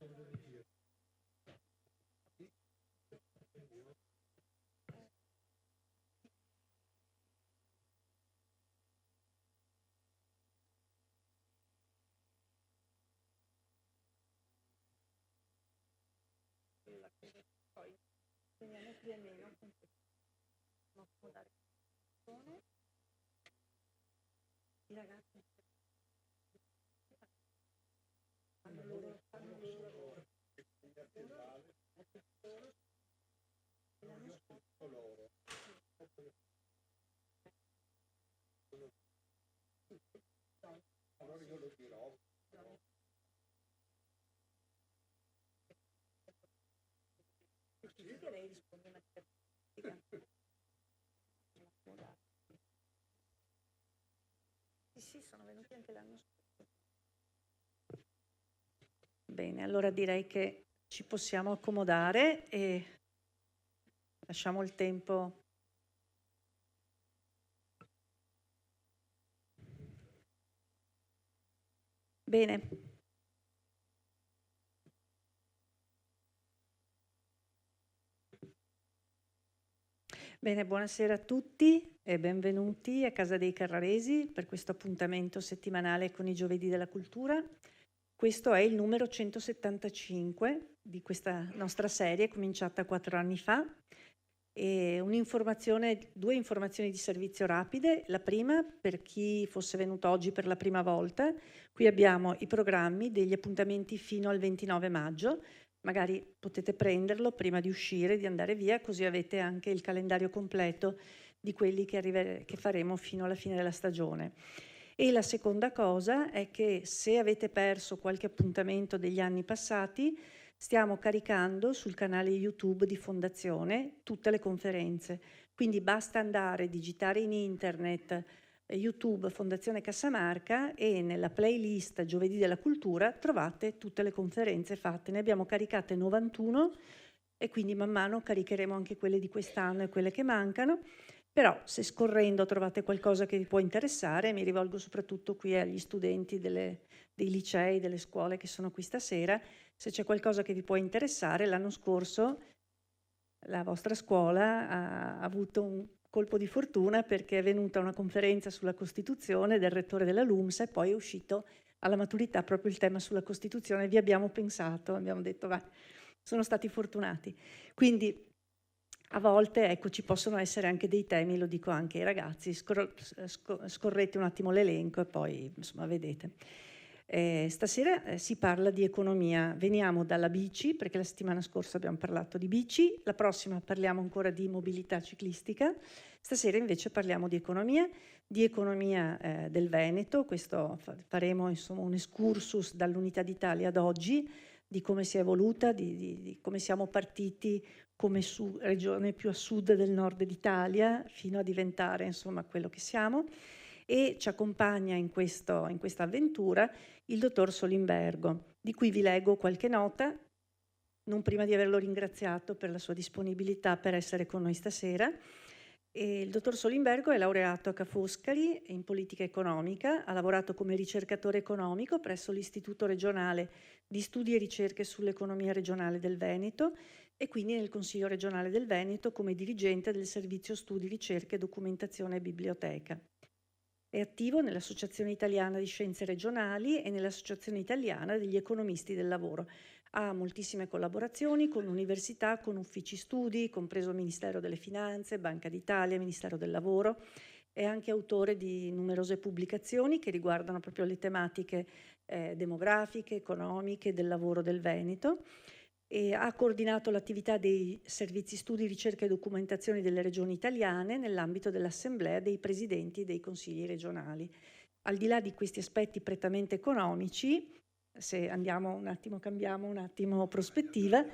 Poi teniamo più o meno i ragazzi fanno loro allora io lo dirò. Che lei risponde una sì, sono venuti anche l'anno scorso. Bene, allora direi che ci possiamo accomodare e lasciamo il tempo. Bene. Bene, buonasera a tutti e benvenuti a Casa dei Carraresi per questo appuntamento settimanale con i Giovedì della Cultura. Questo è il numero 175 di questa nostra serie, cominciata 4 anni fa. E due informazioni di servizio rapide. La prima, per chi fosse venuto oggi per la prima volta, qui abbiamo i programmi degli appuntamenti fino al 29 maggio. Magari potete prenderlo prima di uscire, di andare via, così avete anche il calendario completo di quelli che faremo fino alla fine della stagione. E la seconda cosa è che se avete perso qualche appuntamento degli anni passati, stiamo caricando sul canale YouTube di Fondazione tutte le conferenze. Quindi basta andare, digitare in internet YouTube Fondazione Cassamarca e nella playlist Giovedì della Cultura trovate tutte le conferenze fatte. Ne abbiamo caricate 91 e quindi man mano caricheremo anche quelle di quest'anno e quelle che mancano. Però se scorrendo trovate qualcosa che vi può interessare, mi rivolgo soprattutto qui agli studenti dei licei, delle scuole che sono qui stasera, se c'è qualcosa che vi può interessare, l'anno scorso la vostra scuola ha avuto un colpo di fortuna perché è venuta una conferenza sulla Costituzione del rettore della LUMS e poi è uscito alla maturità proprio il tema sulla Costituzione. Vi abbiamo pensato, abbiamo detto va, sono stati fortunati. Quindi a volte ecco, ci possono essere anche dei temi, lo dico anche ai ragazzi, scorrete un attimo l'elenco e poi insomma vedete. Stasera si parla di economia, veniamo dalla bici perché la settimana scorsa abbiamo parlato di bici, la prossima parliamo ancora di mobilità ciclistica, stasera invece parliamo di economia del Veneto, questo faremo insomma un excursus dall'Unità d'Italia ad oggi, di come si è evoluta, di come siamo partiti come regione più a sud del nord d'Italia fino a diventare insomma quello che siamo. E ci accompagna in questa avventura il dottor Solimbergo, di cui vi leggo qualche nota, non prima di averlo ringraziato per la sua disponibilità per essere con noi stasera. E il dottor Solimbergo è laureato a Ca' Foscari in politica economica, ha lavorato come ricercatore economico presso l'Istituto regionale di studi e ricerche sull'economia regionale del Veneto e quindi nel Consiglio regionale del Veneto come dirigente del servizio studi, ricerche, documentazione e biblioteca. È attivo nell'Associazione Italiana di Scienze Regionali e nell'Associazione Italiana degli Economisti del Lavoro. Ha moltissime collaborazioni con università, con uffici studi, compreso il Ministero delle Finanze, Banca d'Italia, Ministero del Lavoro. È anche autore di numerose pubblicazioni che riguardano proprio le tematiche demografiche, economiche, del lavoro del Veneto. E ha coordinato l'attività dei servizi studi, ricerca e documentazione delle regioni italiane nell'ambito dell'Assemblea dei presidenti dei consigli regionali. Al di là di questi aspetti prettamente economici, se cambiamo un attimo prospettiva,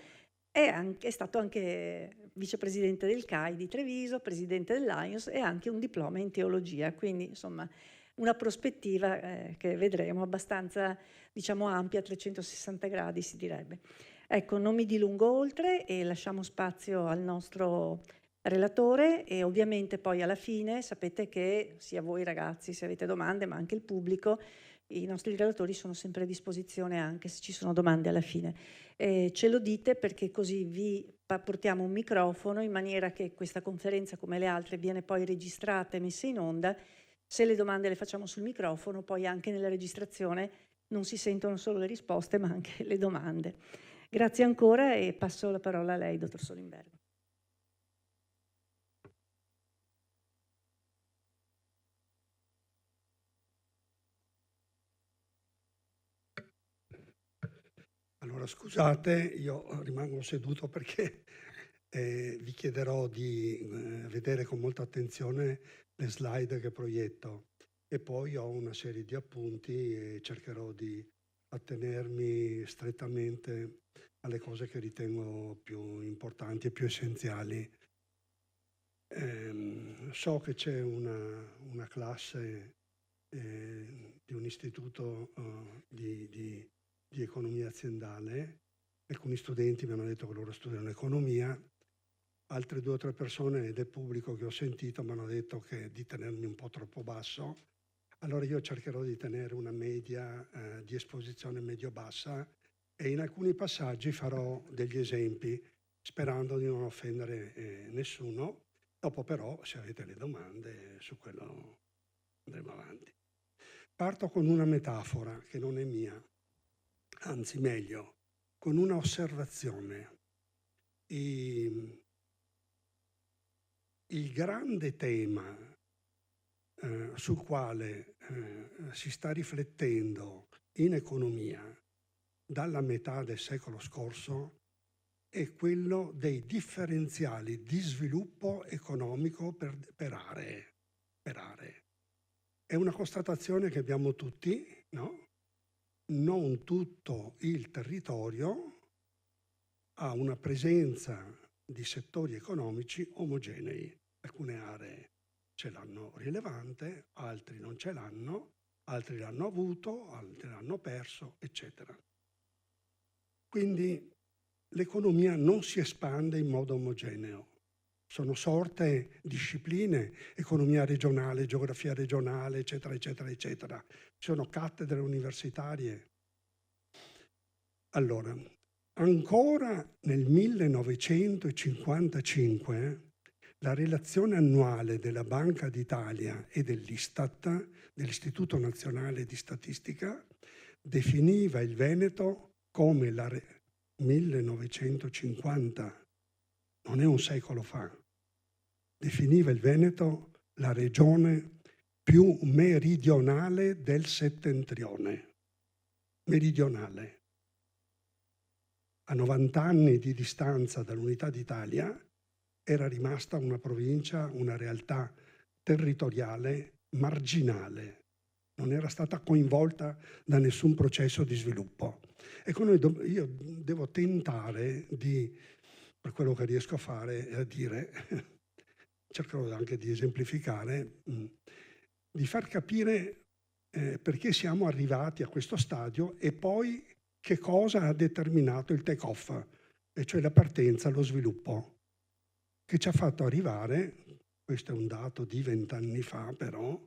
è stato anche vicepresidente del CAI di Treviso, presidente dell'AIOS e anche un diploma in teologia, quindi insomma una prospettiva che vedremo abbastanza diciamo ampia, a 360 gradi si direbbe. Ecco, non mi dilungo oltre e lasciamo spazio al nostro relatore e ovviamente poi alla fine sapete che sia voi ragazzi se avete domande ma anche il pubblico I nostri relatori sono sempre a disposizione anche se ci sono domande alla fine. Ce lo dite perché così vi portiamo un microfono in maniera che questa conferenza, come le altre, viene poi registrata e messa in onda. Se le domande le facciamo sul microfono, poi anche nella registrazione non si sentono solo le risposte ma anche le domande. Grazie ancora e passo la parola a lei, dottor Solimbergo. Allora scusate, io rimango seduto perché vi chiederò di vedere con molta attenzione le slide che proietto e poi ho una serie di appunti e cercherò di attenermi strettamente alle cose che ritengo più importanti e più essenziali. So che c'è una classe di un istituto di economia aziendale. Alcuni studenti mi hanno detto che loro studiano economia, altre 2 o 3 persone del pubblico che ho sentito mi hanno detto di tenermi un po' troppo basso. Allora io cercherò di tenere una media di esposizione medio-bassa e in alcuni passaggi farò degli esempi sperando di non offendere nessuno. Dopo però, se avete le domande, su quello andremo avanti. Parto con una metafora che non è mia, anzi meglio, con una osservazione. Il grande tema sul quale si sta riflettendo in economia dalla metà del secolo scorso è quello dei differenziali di sviluppo economico per aree. È una constatazione che abbiamo tutti, no? Non tutto il territorio ha una presenza di settori economici omogenei. Alcune aree ce l'hanno rilevante, altri non ce l'hanno, altri l'hanno avuto, altri l'hanno perso, eccetera. Quindi l'economia non si espande in modo omogeneo. Sono sorte discipline, economia regionale, geografia regionale, eccetera, eccetera, eccetera. Ci sono cattedre universitarie. Allora, ancora nel 1955 la relazione annuale della Banca d'Italia e dell'Istat, dell'Istituto Nazionale di Statistica, definiva il Veneto come 1950, non è un secolo fa, definiva il Veneto la regione più meridionale del settentrione. Meridionale. A 90 anni di distanza dall'unità d'Italia era rimasta una provincia, una realtà territoriale marginale, non era stata coinvolta da nessun processo di sviluppo. Ecco, io devo tentare per quello che riesco a fare, a dire, cercherò anche di esemplificare, di far capire perché siamo arrivati a questo stadio e poi che cosa ha determinato il take-off, e cioè la partenza, lo sviluppo, che ci ha fatto arrivare, questo è un dato di 20 anni fa però,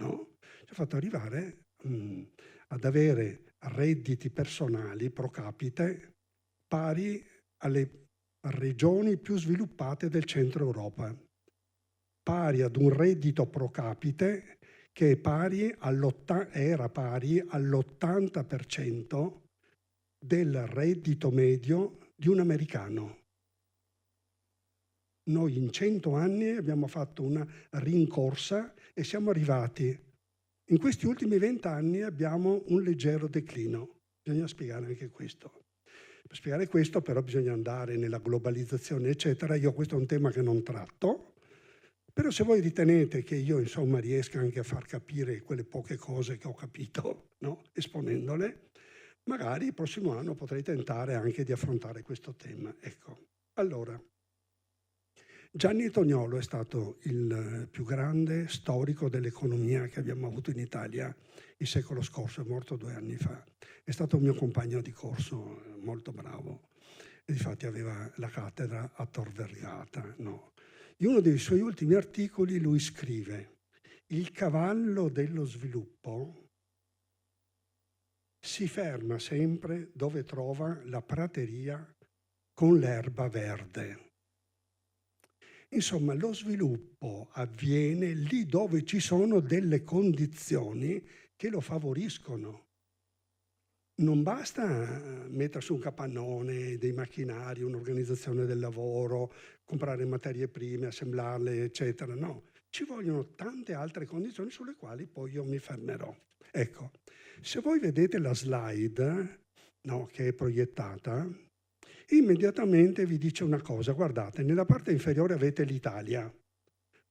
no? Ci ha fatto arrivare ad avere redditi personali pro capite pari alle regioni più sviluppate del centro Europa, pari ad un reddito pro capite che era pari all'80% del reddito medio di un americano. Noi in 100 anni abbiamo fatto una rincorsa e siamo arrivati. In questi ultimi 20 anni abbiamo un leggero declino. Bisogna spiegare anche questo. Per spiegare questo però bisogna andare nella globalizzazione, eccetera. Io questo è un tema che non tratto, però se voi ritenete che io insomma riesca anche a far capire quelle poche cose che ho capito, no? Esponendole, magari il prossimo anno potrei tentare anche di affrontare questo tema. Ecco, allora, Gianni Toniolo è stato il più grande storico dell'economia che abbiamo avuto in Italia il secolo scorso, è morto 2 anni fa. È stato un mio compagno di corso, molto bravo, e difatti aveva la cattedra a Tor Vergata, no? In uno dei suoi ultimi articoli lui scrive: il cavallo dello sviluppo si ferma sempre dove trova la prateria con l'erba verde. Insomma, lo sviluppo avviene lì dove ci sono delle condizioni che lo favoriscono. Non basta mettere su un capannone, dei macchinari, un'organizzazione del lavoro, comprare materie prime, assemblarle, eccetera. No, ci vogliono tante altre condizioni sulle quali poi io mi fermerò. Ecco, se voi vedete la slide, no, che è proiettata, immediatamente vi dice una cosa. Guardate, nella parte inferiore avete l'Italia,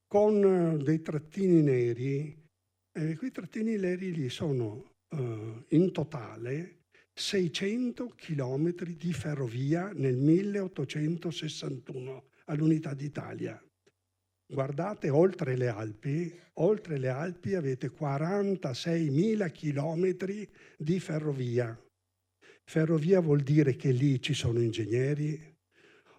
con dei trattini neri. Quei trattini neri lì sono in totale 600 chilometri di ferrovia nel 1861 all'unità d'Italia. Guardate oltre le Alpi avete 46.000 chilometri di ferrovia. Ferrovia vuol dire che lì ci sono ingegneri,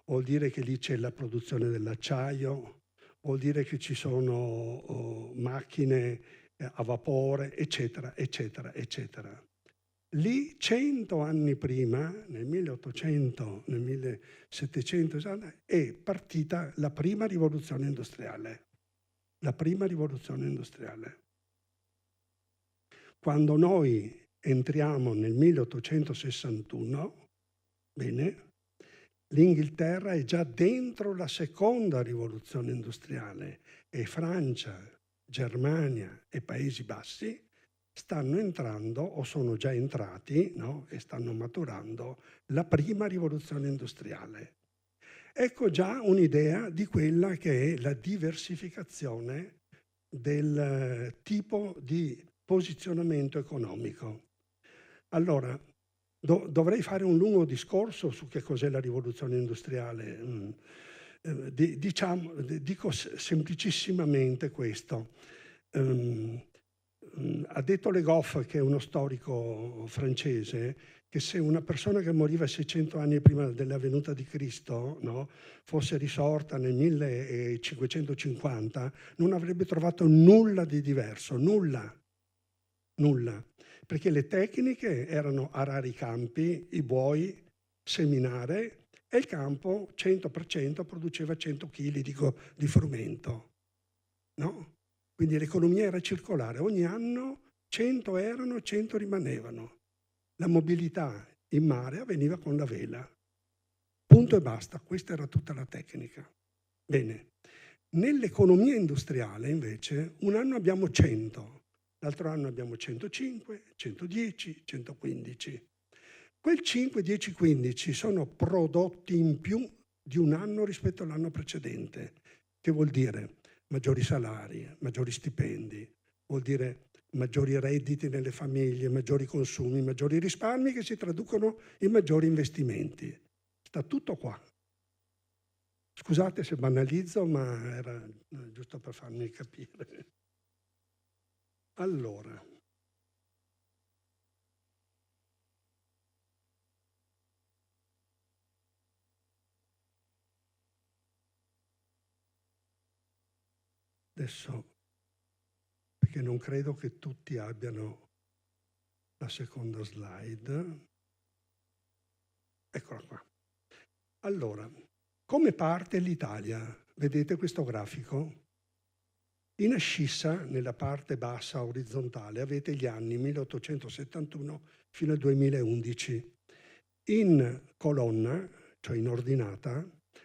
vuol dire che lì c'è la produzione dell'acciaio, vuol dire che ci sono macchine a vapore, eccetera, eccetera, eccetera. Lì 100 anni prima, nel 1800, nel 1700, è partita la prima rivoluzione industriale. La prima rivoluzione industriale. Quando noi entriamo nel 1861, bene, l'Inghilterra è già dentro la seconda rivoluzione industriale e Francia, Germania e Paesi Bassi stanno entrando o sono già entrati, no? E stanno maturando la prima rivoluzione industriale. Ecco già un'idea di quella che è la diversificazione del tipo di posizionamento economico. Allora, dovrei fare un lungo discorso su che cos'è la rivoluzione industriale. Dico semplicissimamente questo. Ha detto Le Goff, che è uno storico francese, che se una persona che moriva 600 anni prima della venuta di Cristo, no, fosse risorta nel 1550, non avrebbe trovato nulla di diverso, nulla, perché le tecniche erano arare i campi, i buoi, seminare, e il campo 100% produceva 100 kg di frumento, no? Quindi l'economia era circolare, ogni anno 100 erano, 100 rimanevano. La mobilità in mare avveniva con la vela. Punto e basta, questa era tutta la tecnica. Bene, nell'economia industriale invece un anno abbiamo 100, l'altro anno abbiamo 105, 110, 115. Quel 5, 10, 15 sono prodotti in più di un anno rispetto all'anno precedente. Che vuol dire? Maggiori salari, maggiori stipendi, vuol dire maggiori redditi nelle famiglie, maggiori consumi, maggiori risparmi che si traducono in maggiori investimenti. Sta tutto qua. Scusate se banalizzo, ma era giusto per farmi capire. Allora, adesso, perché non credo che tutti abbiano la seconda slide. Eccola qua. Allora, come parte l'Italia? Vedete questo grafico? In ascissa, nella parte bassa orizzontale, avete gli anni 1871 fino al 2011. In colonna, cioè in ordinata,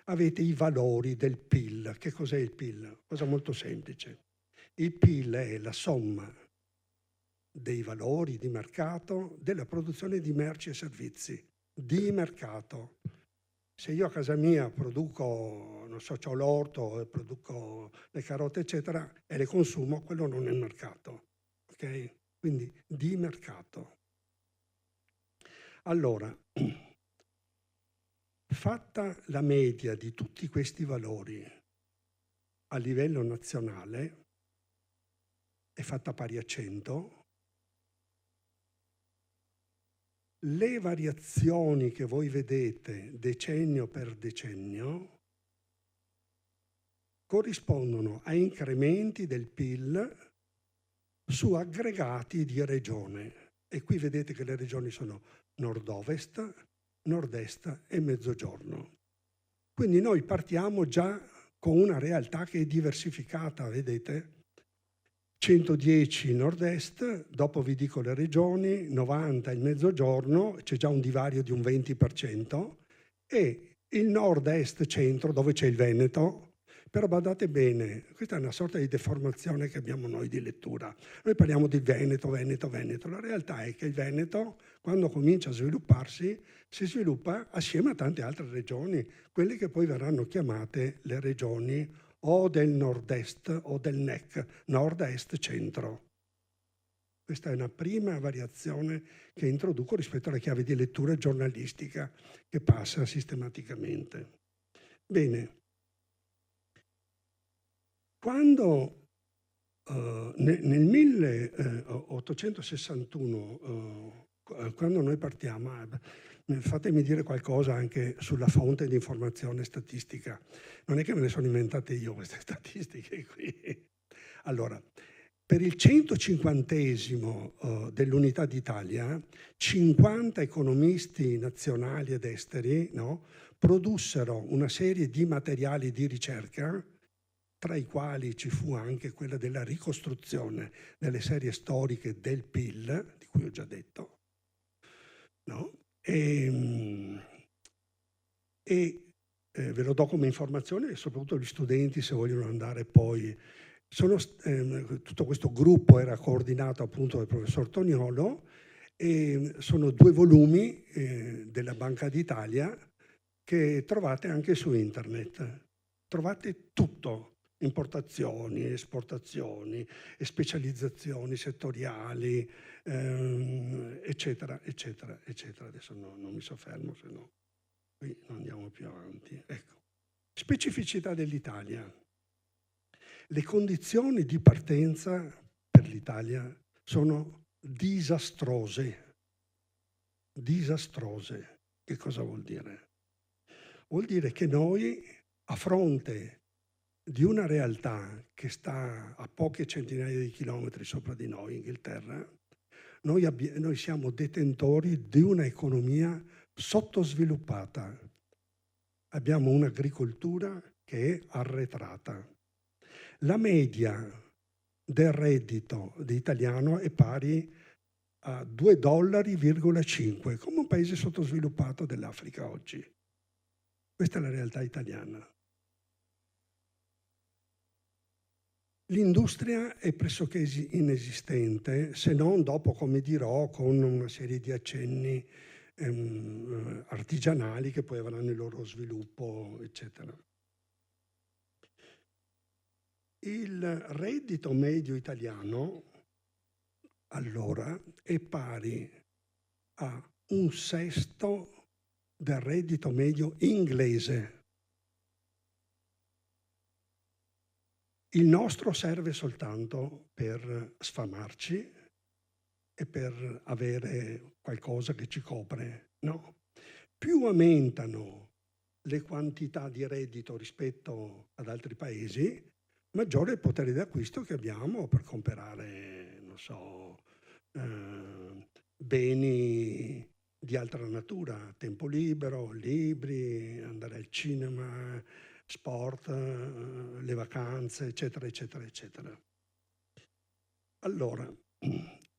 avete i valori del PIL. Che cos'è il PIL? Cosa molto semplice. Il PIL è la somma dei valori di mercato della produzione di merci e servizi. Di mercato. Se io a casa mia produco, non so, c'ho l'orto, produco le carote, eccetera, e le consumo, quello non è il mercato. Ok? Quindi di mercato. Allora, fatta la media di tutti questi valori a livello nazionale, è fatta pari a 100, le variazioni che voi vedete decennio per decennio corrispondono a incrementi del PIL su aggregati di regione. E qui vedete che le regioni sono nord-ovest, nord-est e mezzogiorno. Quindi noi partiamo già con una realtà che è diversificata, vedete? 110 nord-est, dopo vi dico le regioni, 90 il mezzogiorno, c'è già un divario di un 20%, e il nord-est centro, dove c'è il Veneto. Però badate bene, questa è una sorta di deformazione che abbiamo noi di lettura. Noi parliamo di Veneto, Veneto, Veneto. La realtà è che il Veneto, quando comincia a svilupparsi, si sviluppa assieme a tante altre regioni, quelle che poi verranno chiamate le regioni o del nord-est o del NEC, nord-est-centro. Questa è una prima variazione che introduco rispetto alla chiave di lettura giornalistica che passa sistematicamente. Bene. Quando nel 1861, quando noi partiamo, fatemi dire qualcosa anche sulla fonte di informazione statistica. Non è che me le sono inventate io queste statistiche qui. Allora, per il 150° dell'Unità d'Italia, 50 economisti nazionali ed esteri, no, produssero una serie di materiali di ricerca, tra i quali ci fu anche quella della ricostruzione delle serie storiche del PIL, di cui ho già detto, no? E ve lo do come informazione, e soprattutto gli studenti, se vogliono andare poi. Tutto questo gruppo era coordinato appunto dal professor Toniolo, e sono 2 volumi della Banca d'Italia che trovate anche su internet. Trovate tutto. Importazioni, esportazioni, specializzazioni settoriali, eccetera, eccetera, eccetera. Adesso non mi soffermo, se no qui non andiamo più avanti. Ecco. Specificità dell'Italia. Le condizioni di partenza per l'Italia sono disastrose. Disastrose. Che cosa vuol dire? Vuol dire che noi, a fronte di una realtà che sta a poche centinaia di chilometri sopra di noi, Inghilterra, noi siamo detentori di un'economia sottosviluppata. Abbiamo un'agricoltura che è arretrata. La media del reddito italiano è pari a $2,5, come un paese sottosviluppato dell'Africa oggi. Questa è la realtà italiana. L'industria è pressoché inesistente, se non dopo, come dirò, con una serie di accenni artigianali che poi avranno il loro sviluppo, eccetera. Il reddito medio italiano, allora, è pari a 1/6 del reddito medio inglese. Il nostro serve soltanto per sfamarci e per avere qualcosa che ci copre, no? Più aumentano le quantità di reddito rispetto ad altri paesi, maggiore è il potere d'acquisto che abbiamo per comprare, non so, beni di altra natura, tempo libero, libri, andare al cinema, sport, le vacanze, eccetera, eccetera, eccetera. Allora,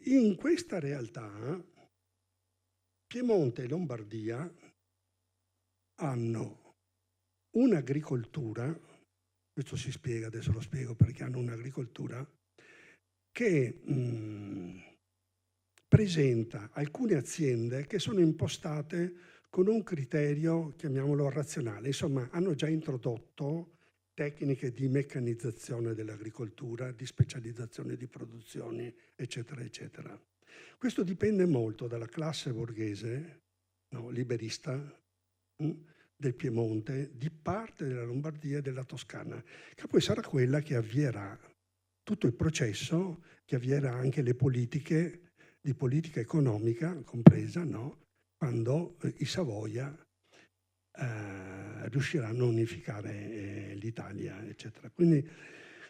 in questa realtà Piemonte e Lombardia hanno un'agricoltura, questo si spiega, adesso lo spiego perché hanno un'agricoltura, che presenta alcune aziende che sono impostate con un criterio, chiamiamolo razionale. Insomma, hanno già introdotto tecniche di meccanizzazione dell'agricoltura, di specializzazione di produzioni, eccetera, eccetera. Questo dipende molto dalla classe borghese, no, liberista, del Piemonte, di parte della Lombardia e della Toscana, che poi sarà quella che avvierà tutto il processo, che avvierà anche le politiche di politica economica compresa, no? Quando i Savoia riusciranno a unificare l'Italia, eccetera. Quindi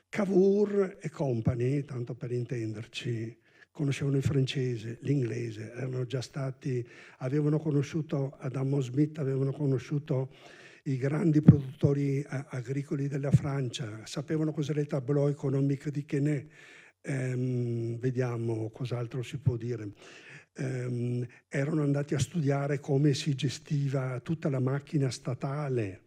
Cavour e compagni, tanto per intenderci, conoscevano il francese, l'inglese, avevano conosciuto Adamo Smith, avevano conosciuto i grandi produttori agricoli della Francia, sapevano cos'era il tableau économique di Quesnay, vediamo cos'altro si può dire. Erano andati a studiare come si gestiva tutta la macchina statale,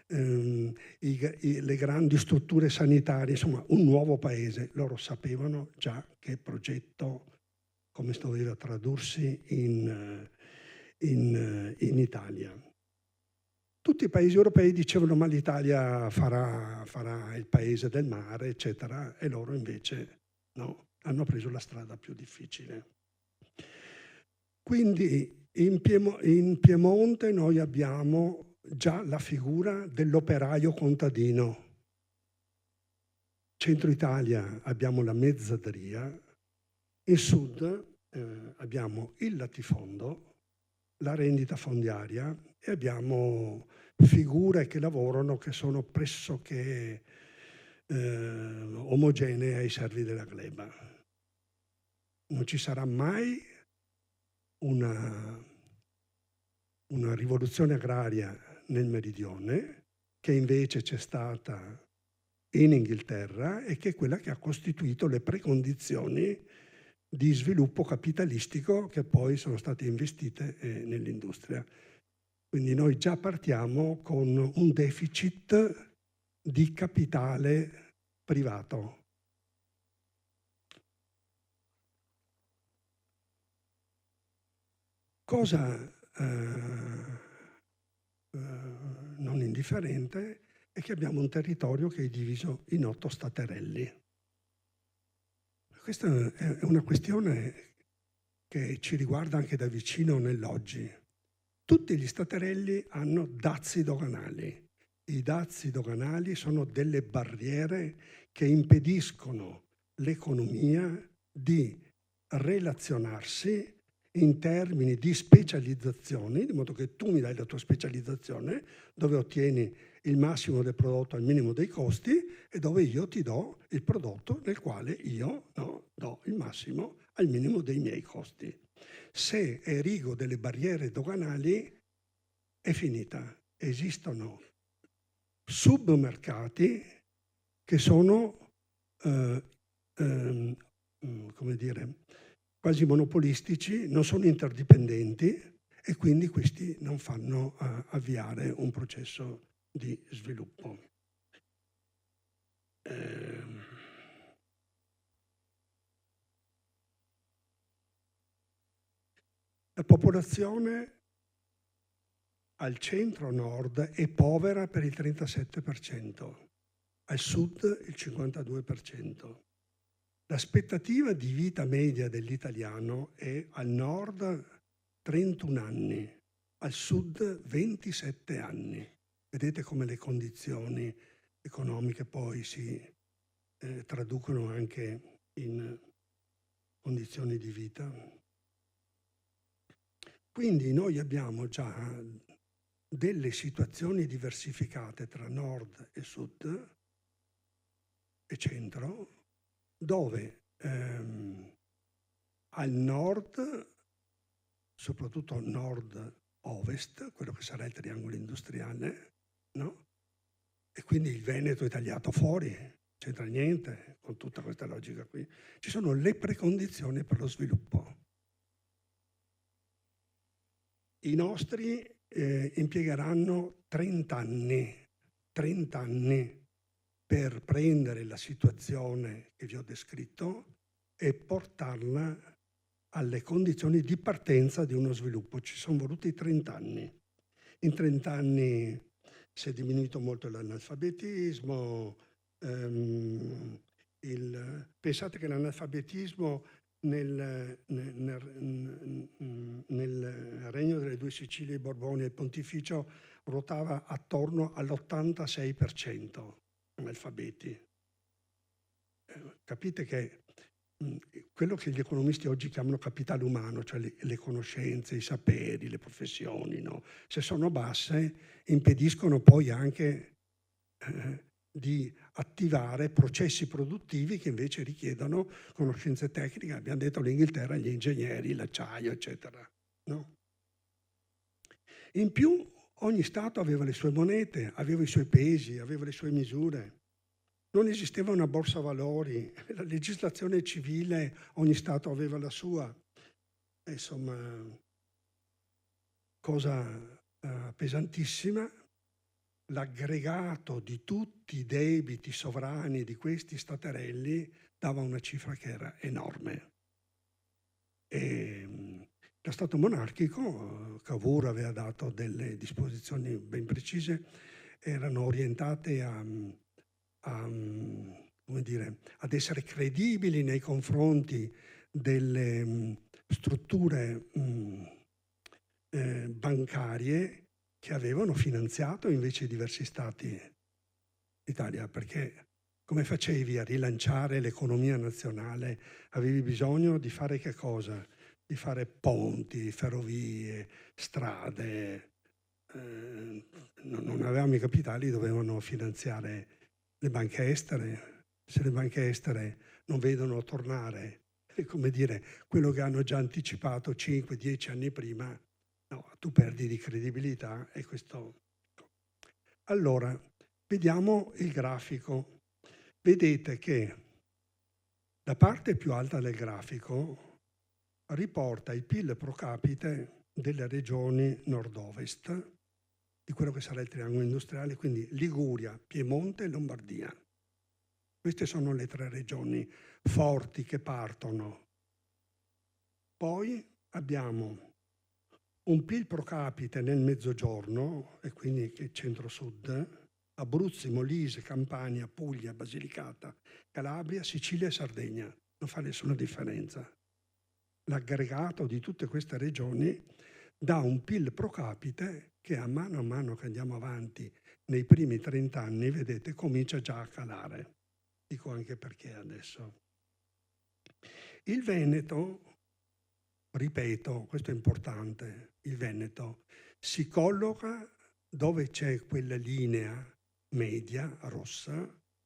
le grandi strutture sanitarie, insomma un nuovo paese. Loro sapevano già che progetto, come doveva tradursi in Italia. Tutti i paesi europei dicevano ma l'Italia farà il paese del mare, eccetera, e loro invece no, hanno preso la strada più difficile. Quindi in Piemonte noi abbiamo già la figura dell'operaio contadino. Centro Italia abbiamo la mezzadria, in sud abbiamo il latifondo, la rendita fondiaria e abbiamo figure che lavorano che sono pressoché omogenee ai servi della gleba. Non ci sarà mai una rivoluzione agraria nel meridione, che invece c'è stata in Inghilterra e che è quella che ha costituito le precondizioni di sviluppo capitalistico che poi sono state investite nell'industria. Quindi noi già partiamo con un deficit di capitale privato. Cosa non indifferente è che abbiamo un territorio che è diviso in 8 staterelli. Questa è una questione che ci riguarda anche da vicino nell'oggi. Tutti gli staterelli hanno dazi doganali. I dazi doganali sono delle barriere che impediscono l'economia di relazionarsi in termini di specializzazioni, di modo che tu mi dai la tua specializzazione, dove ottieni il massimo del prodotto al minimo dei costi e dove io ti do il prodotto nel quale io do il massimo al minimo dei miei costi. Se erigo delle barriere doganali è finita. Esistono submercati che sono come dire, quasi monopolistici, non sono interdipendenti e quindi questi non fanno avviare un processo di sviluppo. La popolazione al centro-nord è povera per il 37%, al sud il 52%. L'aspettativa di vita media dell'italiano è al nord 31 anni, al sud 27 anni. Vedete come le condizioni economiche poi si traducono anche in condizioni di vita. Quindi noi abbiamo già delle situazioni diversificate tra nord e sud e centro, dove al nord, soprattutto nord-ovest, quello che sarà il triangolo industriale, no? E quindi il Veneto è tagliato fuori, c'entra niente con tutta questa logica qui. Ci sono le precondizioni per lo sviluppo. I nostri impiegheranno 30 anni per prendere la situazione che vi ho descritto e portarla alle condizioni di partenza di uno sviluppo. Ci sono voluti 30 anni. In 30 anni si è diminuito molto l'analfabetismo. Pensate che l'analfabetismo nel regno delle due Sicilie, i Borboni e il Pontificio ruotava attorno all'86% analfabeti. Capite che quello che gli economisti oggi chiamano capitale umano, cioè le conoscenze, i saperi, le professioni, no? Se sono basse impediscono poi anche di attivare processi produttivi che invece richiedono conoscenze tecniche. Abbiamo detto l'Inghilterra, gli ingegneri, l'acciaio, eccetera. No? In più, ogni Stato aveva le sue monete, aveva i suoi pesi, aveva le sue misure. Non esisteva una borsa valori, la legislazione civile, ogni Stato aveva la sua. Insomma, cosa pesantissima. L'aggregato di tutti i debiti sovrani di questi staterelli dava una cifra che era enorme. E lo Stato monarchico, Cavour aveva dato delle disposizioni ben precise, erano orientate ad essere credibili nei confronti delle strutture bancarie che avevano finanziato invece diversi stati d'Italia, perché come facevi a rilanciare l'economia nazionale? Avevi bisogno di fare che cosa? Di fare ponti, ferrovie, strade. Non avevamo i capitali, dovevano finanziare le banche estere. Se le banche estere non vedono tornare, come dire, quello che hanno già anticipato 5-10 anni prima, no, tu perdi di credibilità e questo. Allora, vediamo il grafico. Vedete che la parte più alta del grafico riporta il PIL pro capite delle regioni nord-ovest, di quello che sarà il triangolo industriale, quindi Liguria, Piemonte e Lombardia. Queste sono le 3 regioni forti che partono. Poi abbiamo un PIL pro capite nel mezzogiorno, e quindi che è centro-sud, Abruzzo, Molise, Campania, Puglia, Basilicata, Calabria, Sicilia e Sardegna. Non fa nessuna differenza. L'aggregato di tutte queste regioni dà un PIL pro capite che a mano che andiamo avanti nei primi 30 anni, vedete, comincia già a calare. Dico anche perché adesso. Il Veneto, ripeto, questo è importante, il Veneto si colloca dove c'è quella linea media rossa,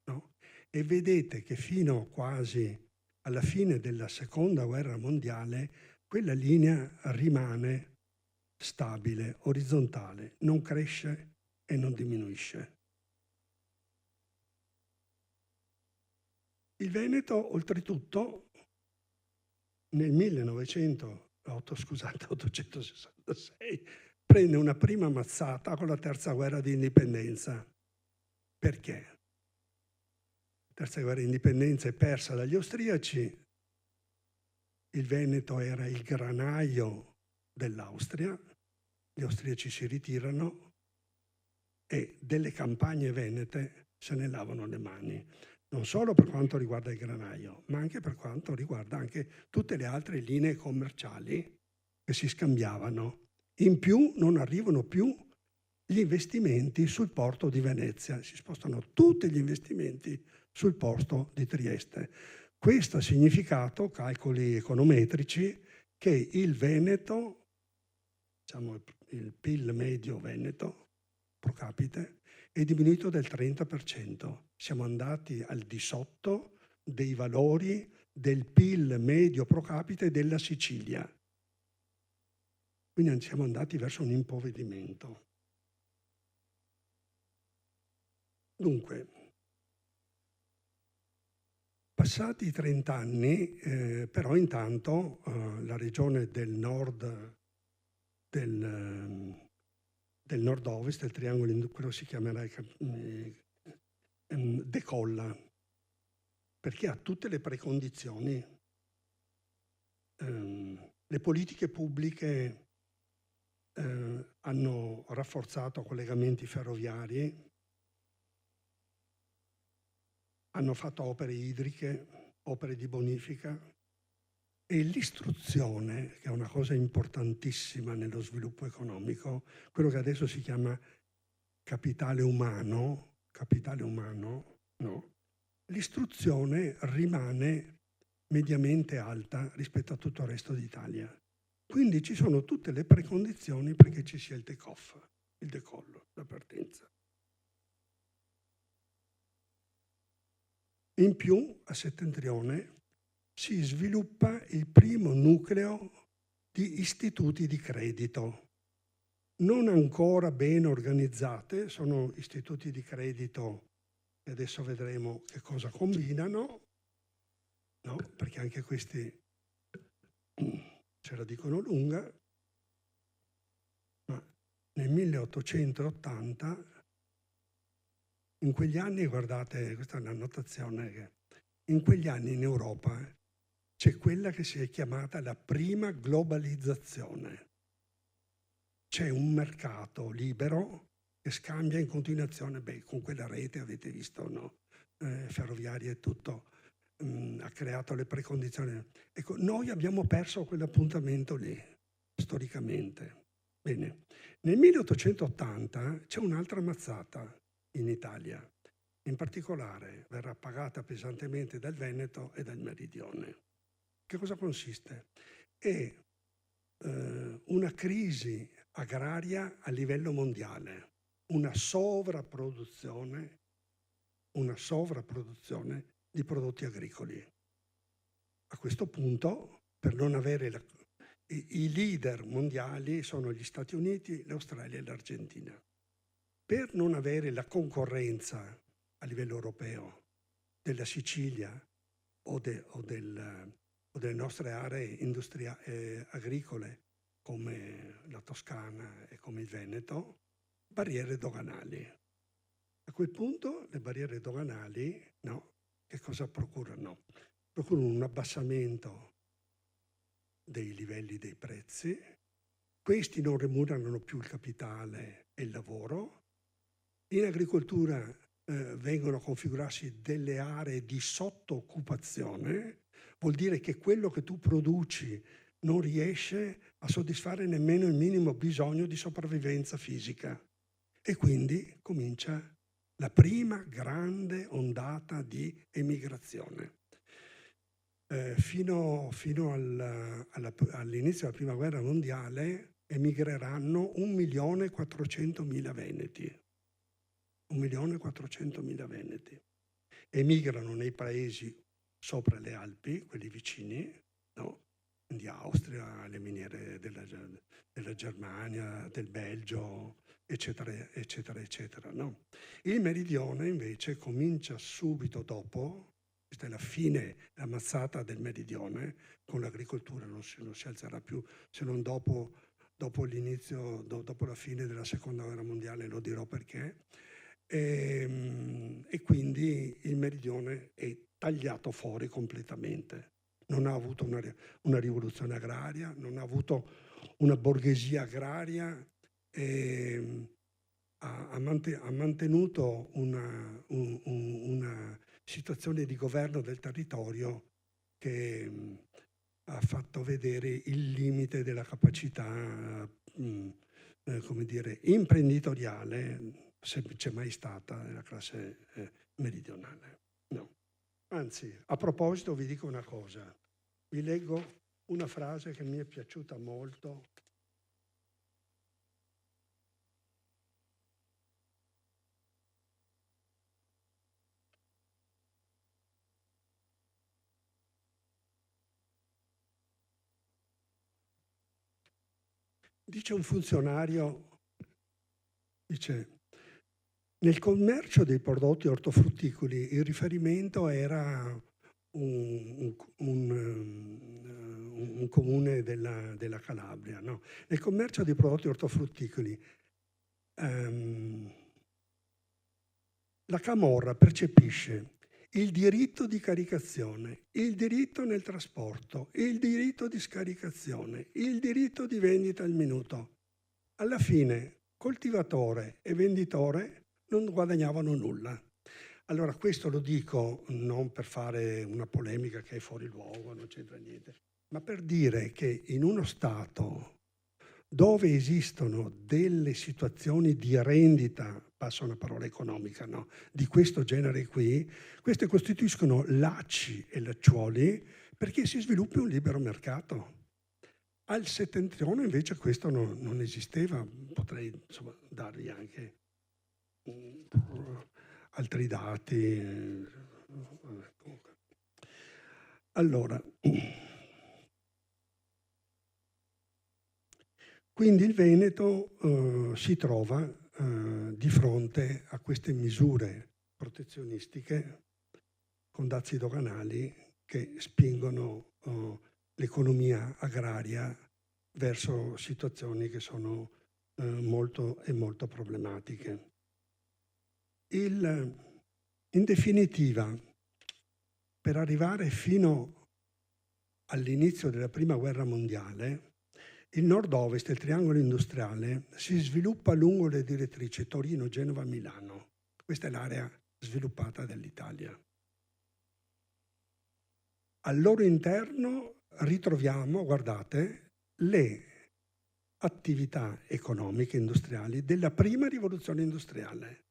no? E vedete che fino quasi alla fine della seconda guerra mondiale quella linea rimane stabile, orizzontale, non cresce e non diminuisce. Il Veneto, oltretutto, nel 1866 prende una prima mazzata con la terza guerra di indipendenza. Perché? La terza guerra di indipendenza è persa dagli austriaci, il Veneto era il granaio dell'Austria, gli austriaci si ritirano e delle campagne venete se ne lavano le mani. Non solo per quanto riguarda il granaio, ma anche per quanto riguarda anche tutte le altre linee commerciali che si scambiavano. In più non arrivano più gli investimenti sul porto di Venezia, si spostano tutti gli investimenti sul porto di Trieste. Questo ha significato, calcoli econometrici, che il Veneto, diciamo il PIL medio veneto pro capite, è diminuito del 30%. Siamo andati al di sotto dei valori del PIL medio pro capite della Sicilia. Quindi siamo andati verso un impoverimento. Dunque, passati i 30 anni, però intanto la regione del nord, del nord-ovest, il triangolo, quello si chiamerà, decolla, perché ha tutte le precondizioni. Le politiche pubbliche hanno rafforzato collegamenti ferroviari, hanno fatto opere idriche, opere di bonifica e l'istruzione, che è una cosa importantissima nello sviluppo economico, quello che adesso si chiama capitale umano, no? L'istruzione rimane mediamente alta rispetto a tutto il resto d'Italia. Quindi ci sono tutte le precondizioni perché ci sia il take-off, il decollo, la partenza. In più, a Settentrione si sviluppa il primo nucleo di istituti di credito, non ancora ben organizzate, sono istituti di credito e adesso vedremo che cosa combinano, no? Perché anche questi ce la dicono lunga, ma nel 1880, in quegli anni, guardate, questa è una notazione, che in quegli anni in Europa c'è quella che si è chiamata la prima globalizzazione. C'è un mercato libero che scambia in continuazione, con quella rete, avete visto, no? Ferroviaria e tutto, ha creato le precondizioni. Ecco, noi abbiamo perso quell'appuntamento lì, storicamente. Bene, nel 1880 c'è un'altra mazzata in Italia. In particolare verrà pagata pesantemente dal Veneto e dal Meridione. Che cosa consiste? È una crisi agraria a livello mondiale, una sovrapproduzione di prodotti agricoli. A questo punto, per non avere i leader mondiali sono gli Stati Uniti, l'Australia e l'Argentina. Per non avere la concorrenza a livello europeo della Sicilia o delle nostre aree agricole come la Toscana e come il Veneto, barriere doganali. A quel punto le barriere doganali, no, che cosa procurano? Procurano un abbassamento dei livelli dei prezzi, questi non remunerano più il capitale e il lavoro, in agricoltura vengono a configurarsi delle aree di sottooccupazione, vuol dire che quello che tu produci non riesce a soddisfare nemmeno il minimo bisogno di sopravvivenza fisica e quindi comincia la prima grande ondata di emigrazione. Fino all'inizio della Prima Guerra Mondiale emigreranno 1.400.000 veneti. 1.400.000 veneti. Emigrano nei paesi sopra le Alpi, quelli vicini, no? Quindi Austria, le miniere della Germania, del Belgio, eccetera, eccetera, eccetera. No? Il Meridione invece comincia subito dopo, questa è la fine, la mazzata del Meridione, con l'agricoltura non si alzerà più, se non dopo l'inizio, dopo la fine della Seconda Guerra Mondiale, lo dirò perché. E quindi il Meridione è tagliato fuori completamente. Non ha avuto una rivoluzione agraria, non ha avuto una borghesia agraria, ha mantenuto una situazione di governo del territorio che ha fatto vedere il limite della capacità come dire, imprenditoriale, se c'è mai stata nella classe meridionale. No. Anzi, a proposito vi dico una cosa, vi leggo una frase che mi è piaciuta molto. Dice un funzionario, dice, nel commercio dei prodotti ortofrutticoli il riferimento era un comune della Calabria. No? Nel commercio dei prodotti ortofrutticoli la Camorra percepisce il diritto di caricazione, il diritto nel trasporto, il diritto di scaricazione, il diritto di vendita al minuto. Alla fine coltivatore e venditore non guadagnavano nulla. Allora questo lo dico non per fare una polemica che è fuori luogo, non c'entra niente, ma per dire che in uno Stato dove esistono delle situazioni di rendita, passa una parola economica, no? Di questo genere qui, queste costituiscono lacci e lacciuoli perché si sviluppi un libero mercato. Al Settentrione invece questo non esisteva, potrei insomma darvi anche altri dati, Allora, quindi il Veneto si trova di fronte a queste misure protezionistiche con dazi doganali che spingono l'economia agraria verso situazioni che sono molto problematiche. In definitiva, per arrivare fino all'inizio della Prima Guerra Mondiale, il nord-ovest, il triangolo industriale, si sviluppa lungo le direttrici Torino, Genova, Milano. Questa è l'area sviluppata dell'Italia. Al loro interno ritroviamo, guardate, le attività economiche industriali della prima rivoluzione industriale,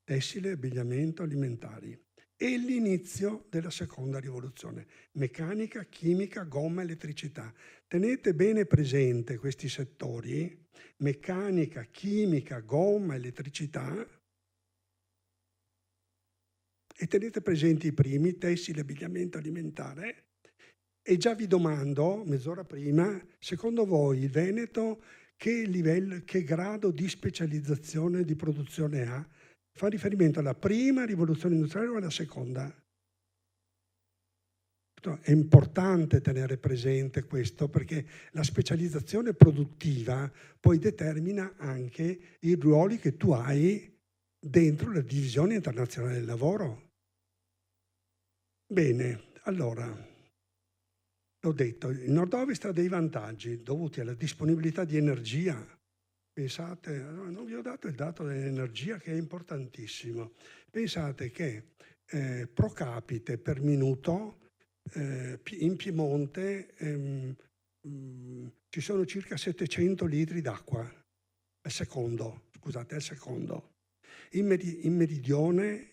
tessile, abbigliamento, alimentari, e l'inizio della seconda rivoluzione, meccanica, chimica, gomma, elettricità. Tenete bene presente questi settori, meccanica, chimica, gomma, elettricità, e tenete presenti i primi, tessile, abbigliamento, alimentare, e già vi domando, mezz'ora prima, secondo voi il Veneto che grado di specializzazione di produzione ha? Fa riferimento alla prima rivoluzione industriale o alla seconda? È importante tenere presente questo perché la specializzazione produttiva poi determina anche i ruoli che tu hai dentro la divisione internazionale del lavoro. Bene, allora, l'ho detto, il nord-ovest ha dei vantaggi dovuti alla disponibilità di energia. Pensate, non vi ho dato il dato dell'energia che è importantissimo. Pensate che pro capite per minuto in Piemonte ci sono circa 700 litri d'acqua al secondo, scusate, al secondo. In meridione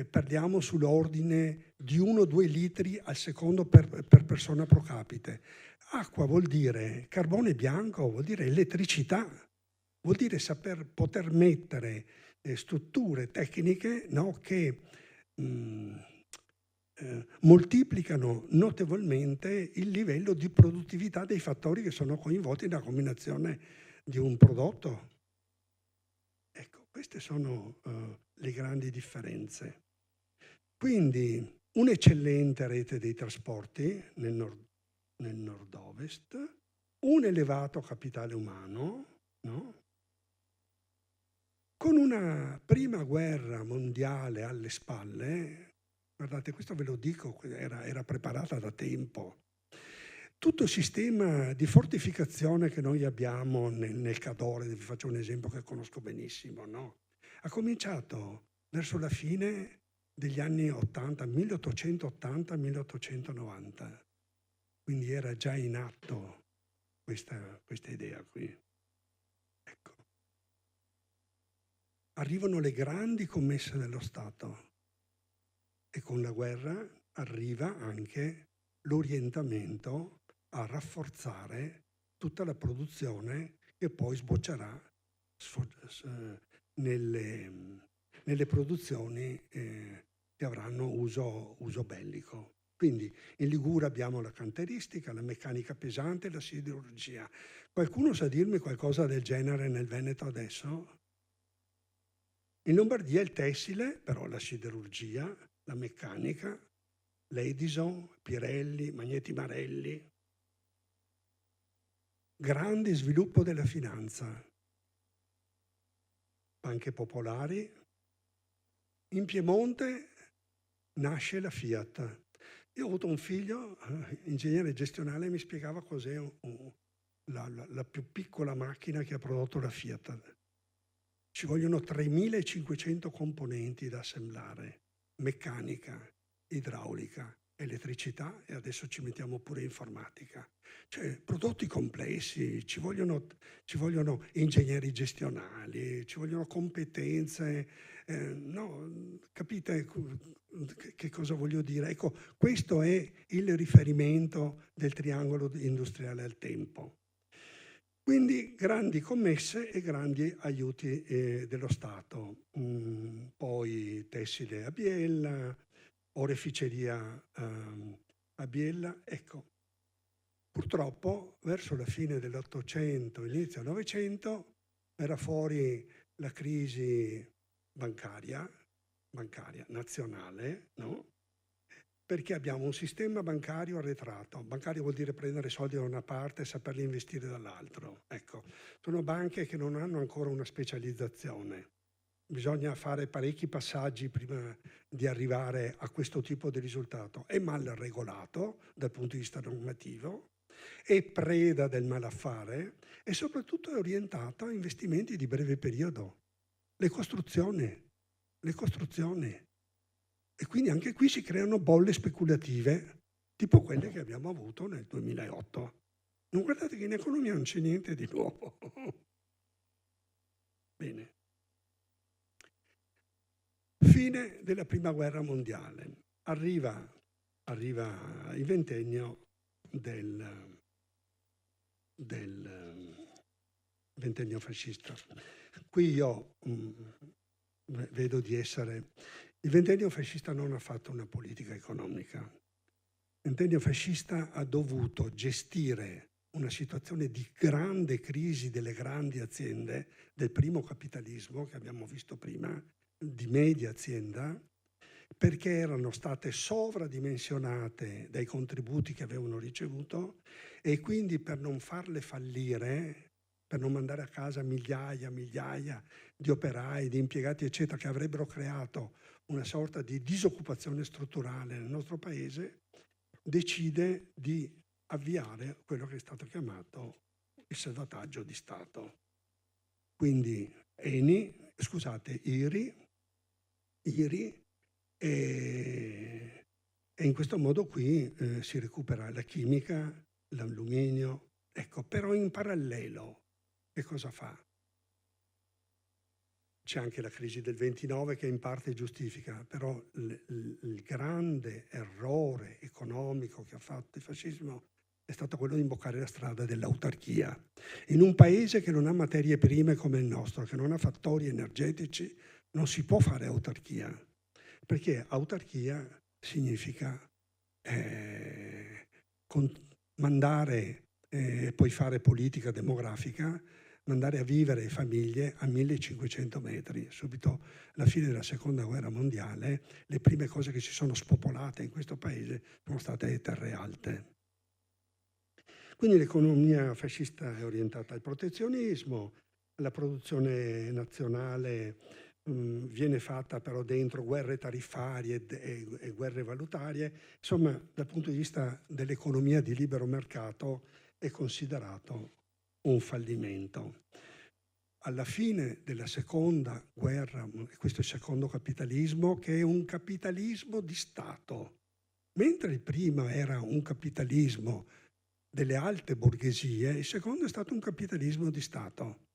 parliamo sull'ordine di 1-2 litri al secondo per persona pro capite. Acqua vuol dire carbone bianco, vuol dire elettricità, vuol dire poter mettere strutture tecniche, no, che moltiplicano notevolmente il livello di produttività dei fattori che sono coinvolti nella combinazione di un prodotto. Ecco, queste sono le grandi differenze. Quindi un'eccellente rete dei trasporti nel nord-ovest, un elevato capitale umano, no? Con una prima guerra mondiale alle spalle, guardate, questo ve lo dico, era preparata da tempo. Tutto il sistema di fortificazione che noi abbiamo nel Cadore, vi faccio un esempio che conosco benissimo, no? Ha cominciato verso la fine degli anni 80, 1880-1890. Quindi era già in atto questa idea qui. Ecco. Arrivano le grandi commesse dello Stato e con la guerra arriva anche l'orientamento a rafforzare tutta la produzione che poi sboccerà nelle produzioni che avranno uso bellico. Quindi in Liguria abbiamo la cantieristica, la meccanica pesante e la siderurgia. Qualcuno sa dirmi qualcosa del genere nel Veneto adesso? In Lombardia il tessile, però la siderurgia, la meccanica, l'Edison, Pirelli, Magneti Marelli. Grande sviluppo della finanza. Banche popolari. In Piemonte nasce la Fiat. Io ho avuto un figlio, ingegnere gestionale, mi spiegava cos'è la più piccola macchina che ha prodotto la Fiat. Ci vogliono 3.500 componenti da assemblare, meccanica, idraulica, elettricità e adesso ci mettiamo pure informatica. Cioè prodotti complessi, ci vogliono ingegneri gestionali, ci vogliono competenze, no, capite che cosa voglio dire? Ecco, questo è il riferimento del triangolo industriale al tempo. Quindi grandi commesse e grandi aiuti dello Stato. Poi tessile a Biella, oreficeria a Biella. Ecco, purtroppo verso la fine dell'Ottocento, inizio del Novecento, era fuori la crisi bancaria nazionale, no? Perché abbiamo un sistema bancario arretrato. Bancario vuol dire prendere soldi da una parte e saperli investire dall'altro. Ecco, sono banche che non hanno ancora una specializzazione. Bisogna fare parecchi passaggi prima di arrivare a questo tipo di risultato. È mal regolato dal punto di vista normativo, è preda del malaffare e soprattutto è orientato a investimenti di breve periodo. Le costruzioni. E quindi anche qui si creano bolle speculative, tipo quelle che abbiamo avuto nel 2008. Non guardate che in economia non c'è niente di nuovo. Bene. Fine della Prima Guerra Mondiale. Arriva il ventennio del ventennio fascista. Qui io vedo di essere... Il ventennio fascista non ha fatto una politica economica. Il ventennio fascista ha dovuto gestire una situazione di grande crisi delle grandi aziende, del primo capitalismo che abbiamo visto prima, di media azienda, perché erano state sovradimensionate dai contributi che avevano ricevuto e quindi per non farle fallire, per non mandare a casa migliaia di operai, di impiegati, eccetera, che avrebbero creato una sorta di disoccupazione strutturale nel nostro paese, decide di avviare quello che è stato chiamato il salvataggio di Stato. Quindi IRI, e in questo modo qui si recupera la chimica, l'alluminio. Ecco, però in parallelo che cosa fa? C'è anche la crisi del 29 che in parte giustifica, però il grande errore economico che ha fatto il fascismo è stato quello di imboccare la strada dell'autarchia. In un paese che non ha materie prime come il nostro, che non ha fattori energetici, non si può fare autarchia, perché autarchia significa mandare, poi fare politica demografica, mandare a vivere famiglie a 1500 metri. Subito alla fine della Seconda Guerra Mondiale, le prime cose che si sono spopolate in questo paese sono state le terre alte. Quindi l'economia fascista è orientata al protezionismo, la produzione nazionale viene fatta però dentro guerre tariffarie e guerre valutarie. Insomma, dal punto di vista dell'economia di libero mercato è considerato un fallimento. Alla fine della seconda guerra, questo è il secondo capitalismo, che è un capitalismo di Stato. Mentre il primo era un capitalismo delle alte borghesie, il secondo è stato un capitalismo di Stato.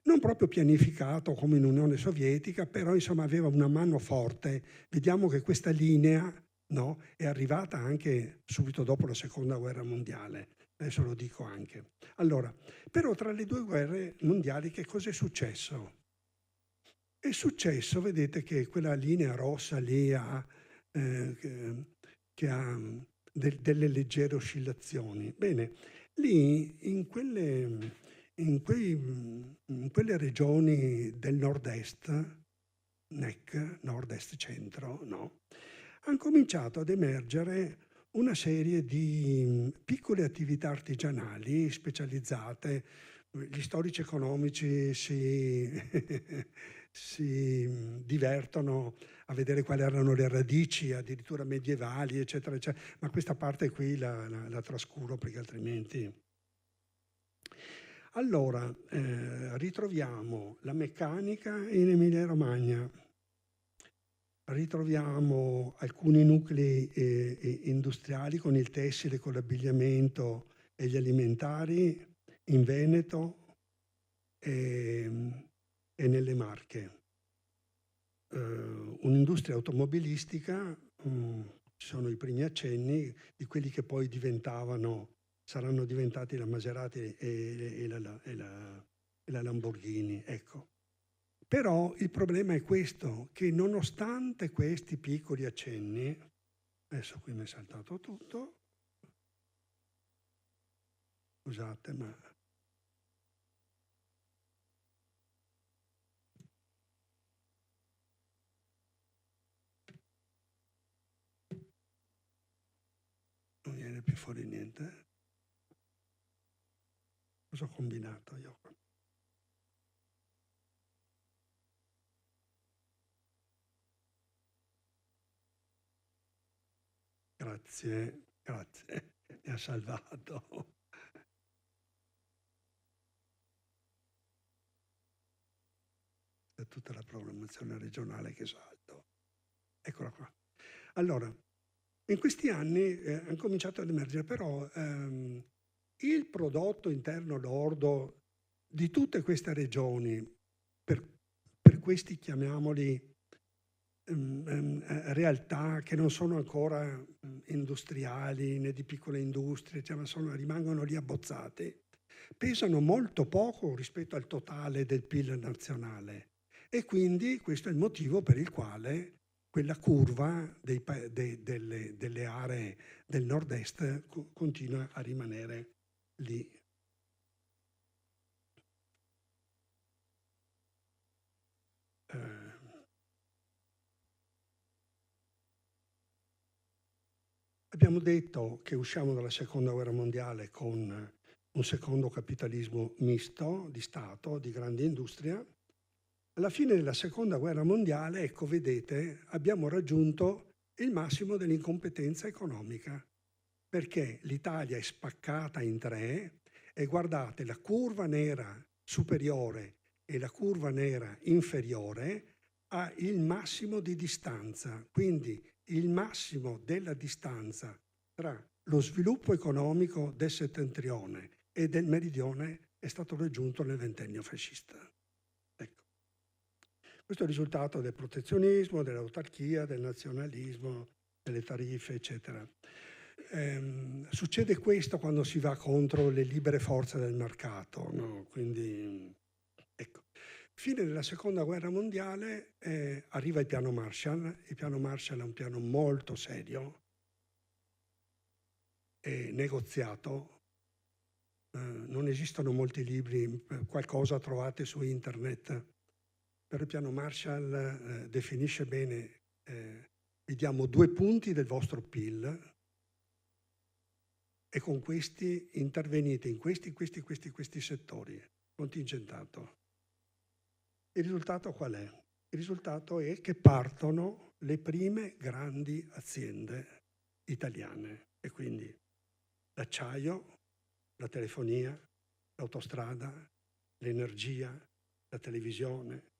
Non proprio pianificato come in Unione Sovietica, però insomma aveva una mano forte. Vediamo che questa linea, no, è arrivata anche subito dopo la Seconda Guerra Mondiale. Adesso lo dico anche. Allora, però tra le due guerre mondiali che cosa è successo? È successo, vedete che quella linea rossa lì che ha delle leggere oscillazioni. Bene, lì in quelle regioni del nord-est, NEC, nord-est centro, no, hanno cominciato ad emergere una serie di piccole attività artigianali specializzate. Gli storici economici si divertono a vedere quali erano le radici, addirittura medievali, eccetera, eccetera. Ma questa parte qui la trascuro perché altrimenti... Allora, ritroviamo la meccanica in Emilia-Romagna, ritroviamo alcuni nuclei industriali con il tessile, con l'abbigliamento e gli alimentari in Veneto e nelle Marche. Un'industria automobilistica, ci sono i primi accenni di quelli che poi diventavano saranno diventati la Maserati e la Lamborghini, ecco. Però il problema è questo, che nonostante questi piccoli accenni, adesso qui mi è saltato tutto, scusate, ma non viene più fuori niente. Cosa ho combinato io? Grazie, mi ha salvato. È tutta la programmazione regionale che salto. Eccola qua. Allora, in questi anni hanno cominciato ad emergere però il prodotto interno lordo di tutte queste regioni, per questi chiamiamoli realtà che non sono ancora industriali né di piccole industrie, cioè, ma rimangono lì abbozzate, pesano molto poco rispetto al totale del PIL nazionale e quindi questo è il motivo per il quale quella curva delle aree del nord-est continua a rimanere lì. Abbiamo detto che usciamo dalla seconda guerra mondiale con un secondo capitalismo misto di Stato, di grande industria. Alla fine della seconda guerra mondiale, ecco, vedete, abbiamo raggiunto il massimo dell'incompetenza economica, perché l'Italia è spaccata in tre e guardate, la curva nera superiore e la curva nera inferiore ha il massimo di distanza, quindi il massimo della distanza tra lo sviluppo economico del settentrione e del meridione è stato raggiunto nel ventennio fascista. Ecco. Questo è il risultato del protezionismo, dell'autarchia, del nazionalismo, delle tariffe, eccetera. Succede questo quando si va contro le libere forze del mercato, no? Quindi, ecco. Fine della seconda guerra mondiale arriva il piano Marshall. Il piano Marshall è un piano molto serio e negoziato. Non esistono molti libri, qualcosa trovate su internet, però il piano Marshall definisce bene, vi diamo 2 punti del vostro PIL e con questi intervenite in questi settori, contingentato. Il risultato qual è? Il risultato è che partono le prime grandi aziende italiane e quindi l'acciaio, la telefonia, l'autostrada, l'energia, la televisione,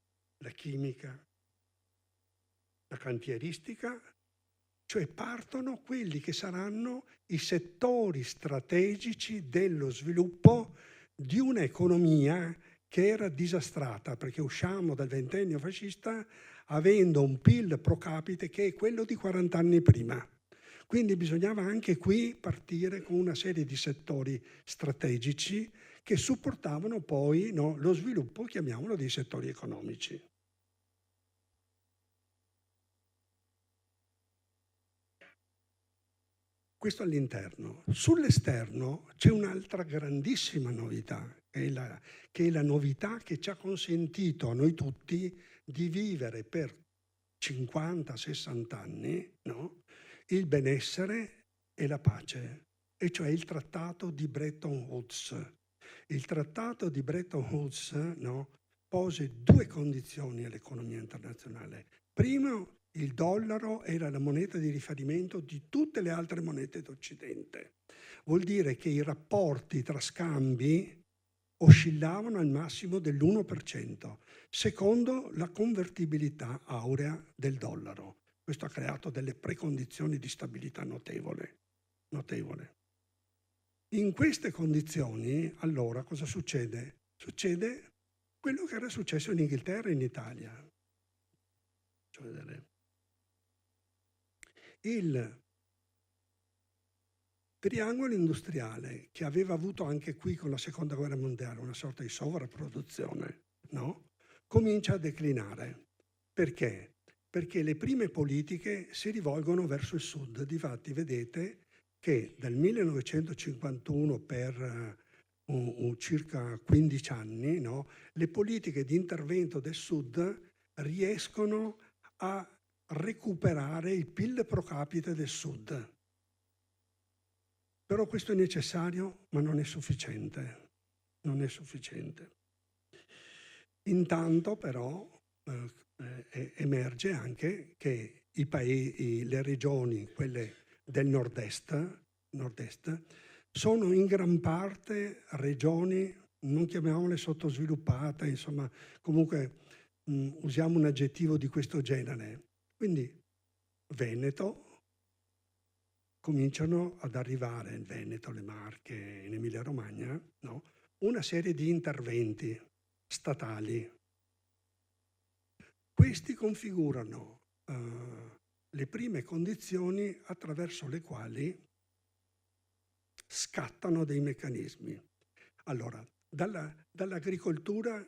la chimica, la cantieristica, cioè partono quelli che saranno i settori strategici dello sviluppo di un'economia che era disastrata, perché usciamo dal ventennio fascista avendo un PIL pro capite che è quello di 40 anni prima. Quindi bisognava anche qui partire con una serie di settori strategici che supportavano poi lo sviluppo, chiamiamolo, dei settori economici. Questo all'interno. Sull'esterno c'è un'altra grandissima novità, che è la novità che ci ha consentito a noi tutti di vivere per 50-60 anni, no? Il benessere e la pace, e cioè il trattato di Bretton Woods. Il trattato di Bretton Woods, no, pose 2 condizioni all'economia internazionale. Primo, il dollaro era la moneta di riferimento di tutte le altre monete d'Occidente. Vuol dire che i rapporti tra scambi oscillavano al massimo dell'1%. Secondo, la convertibilità aurea del dollaro. Questo ha creato delle precondizioni di stabilità notevole. In queste condizioni, allora, cosa succede? Succede quello che era successo in Inghilterra e in Italia. Faccio vedere. Il triangolo industriale che aveva avuto anche qui con la seconda guerra mondiale una sorta di sovrapproduzione, no? Comincia a declinare. Perché? Perché le prime politiche si rivolgono verso il sud. Difatti vedete che dal 1951 per circa 15 anni, no, le politiche di intervento del sud riescono a recuperare il PIL pro capite del sud. Però questo è necessario, ma non è sufficiente. Non è sufficiente. Intanto però emerge anche che le regioni, quelle del nord-est, sono in gran parte regioni, non chiamiamole sottosviluppate, insomma, comunque usiamo un aggettivo di questo genere. Quindi Veneto, cominciano ad arrivare in Veneto, le Marche, in Emilia-Romagna, no? Una serie di interventi statali. Questi configurano le prime condizioni attraverso le quali scattano dei meccanismi. Allora, dall'agricoltura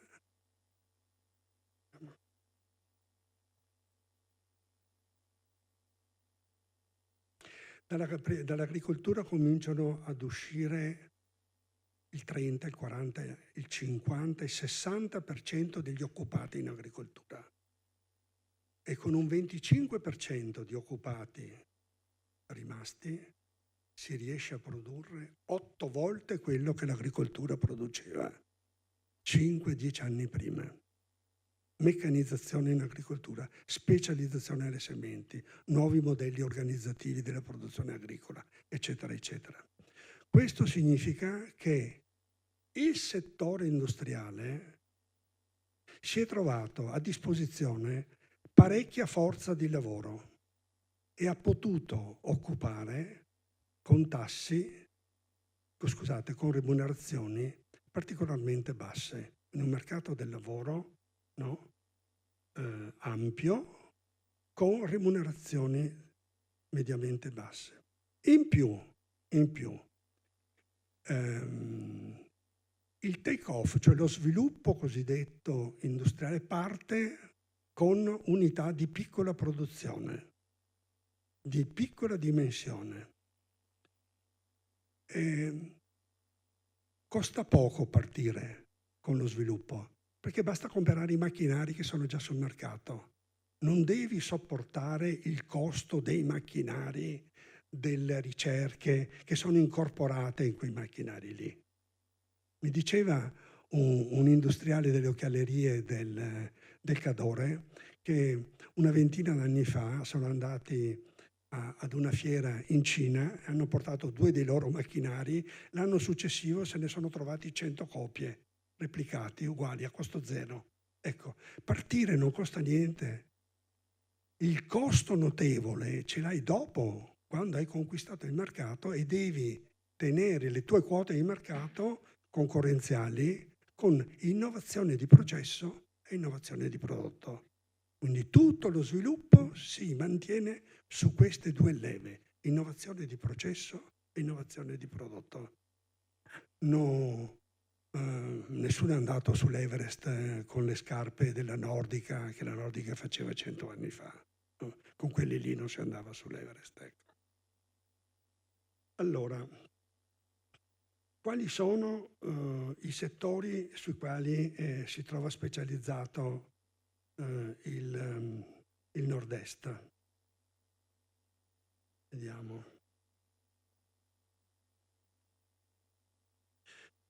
cominciano ad uscire il 30, il 40, il 50, il 60% degli occupati in agricoltura. E con un 25% di occupati rimasti si riesce a produrre 8 volte quello che l'agricoltura produceva 5-10 anni prima. Meccanizzazione in agricoltura, specializzazione alle sementi, nuovi modelli organizzativi della produzione agricola, eccetera, eccetera. Questo significa che il settore industriale si è trovato a disposizione parecchia forza di lavoro e ha potuto occupare con remunerazioni particolarmente basse, in un mercato del lavoro, no? Ampio, con remunerazioni mediamente basse. In più, il take-off, cioè lo sviluppo cosiddetto industriale, parte con unità di piccola produzione, di piccola dimensione. Costa poco partire con lo sviluppo, perché basta comprare i macchinari che sono già sul mercato. Non devi sopportare il costo dei macchinari, delle ricerche che sono incorporate in quei macchinari lì. Mi diceva un industriale delle occhialerie del Cadore che una ventina d'anni fa sono andati ad una fiera in Cina, hanno portato 2 dei loro macchinari, l'anno successivo se ne sono trovati 100 copie replicati, uguali, a costo zero. Ecco, partire non costa niente. Il costo notevole ce l'hai dopo, quando hai conquistato il mercato e devi tenere le tue quote di mercato concorrenziali con innovazione di processo e innovazione di prodotto. Quindi tutto lo sviluppo si mantiene su queste 2 leve, innovazione di processo e innovazione di prodotto. No, nessuno è andato sull'Everest con le scarpe della Nordica, che la Nordica faceva 100 anni fa. No? Con quelli lì non si andava sull'Everest. Ecco. Allora, quali sono i settori sui quali si trova specializzato il nord-est? Vediamo.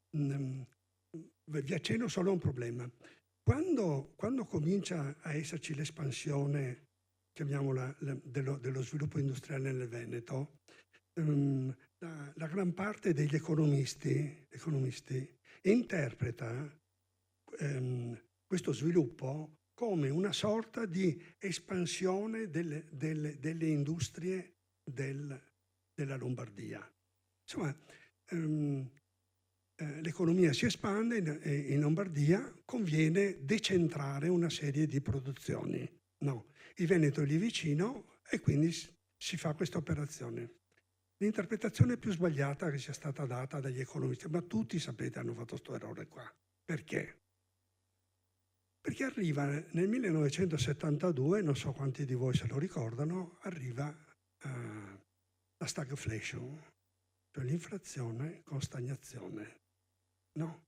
Vi accenno solo a un problema. Quando comincia a esserci l'espansione, chiamiamola, dello sviluppo industriale nel Veneto, la gran parte degli economisti interpreta questo sviluppo come una sorta di espansione delle industrie della Lombardia. Insomma, l'economia si espande in Lombardia, conviene decentrare una serie di produzioni. No, il Veneto è lì vicino e quindi si fa questa operazione. l'interpretazione più sbagliata che sia stata data dagli economisti, ma tutti sapete hanno fatto questo errore qua. Perché? Perché arriva nel 1972, non so quanti di voi se lo ricordano, arriva la stagflation, cioè l'inflazione con stagnazione, no?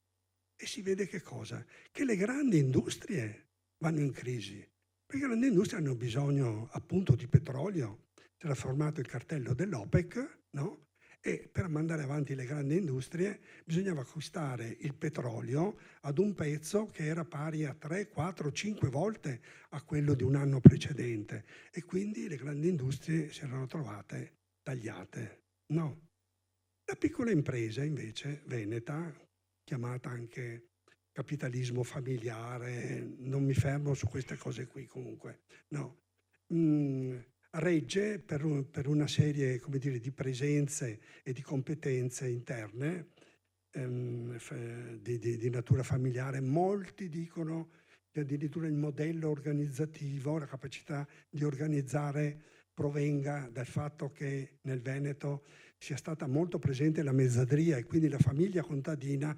E si vede che cosa? Che le grandi industrie vanno in crisi, perché le grandi industrie hanno bisogno appunto di petrolio. C'era formato il cartello dell'OPEC, no? E per mandare avanti le grandi industrie bisognava acquistare il petrolio ad un prezzo che era pari a 3, 4, 5 volte a quello di un anno precedente, e quindi le grandi industrie si erano trovate tagliate. No. La piccola impresa invece veneta, chiamata anche capitalismo familiare, non mi fermo su queste cose qui comunque, no. Regge per una serie, come dire, di presenze e di competenze interne di natura familiare. Molti dicono che addirittura il modello organizzativo, la capacità di organizzare, provenga dal fatto che nel Veneto sia stata molto presente la mezzadria, e quindi la famiglia contadina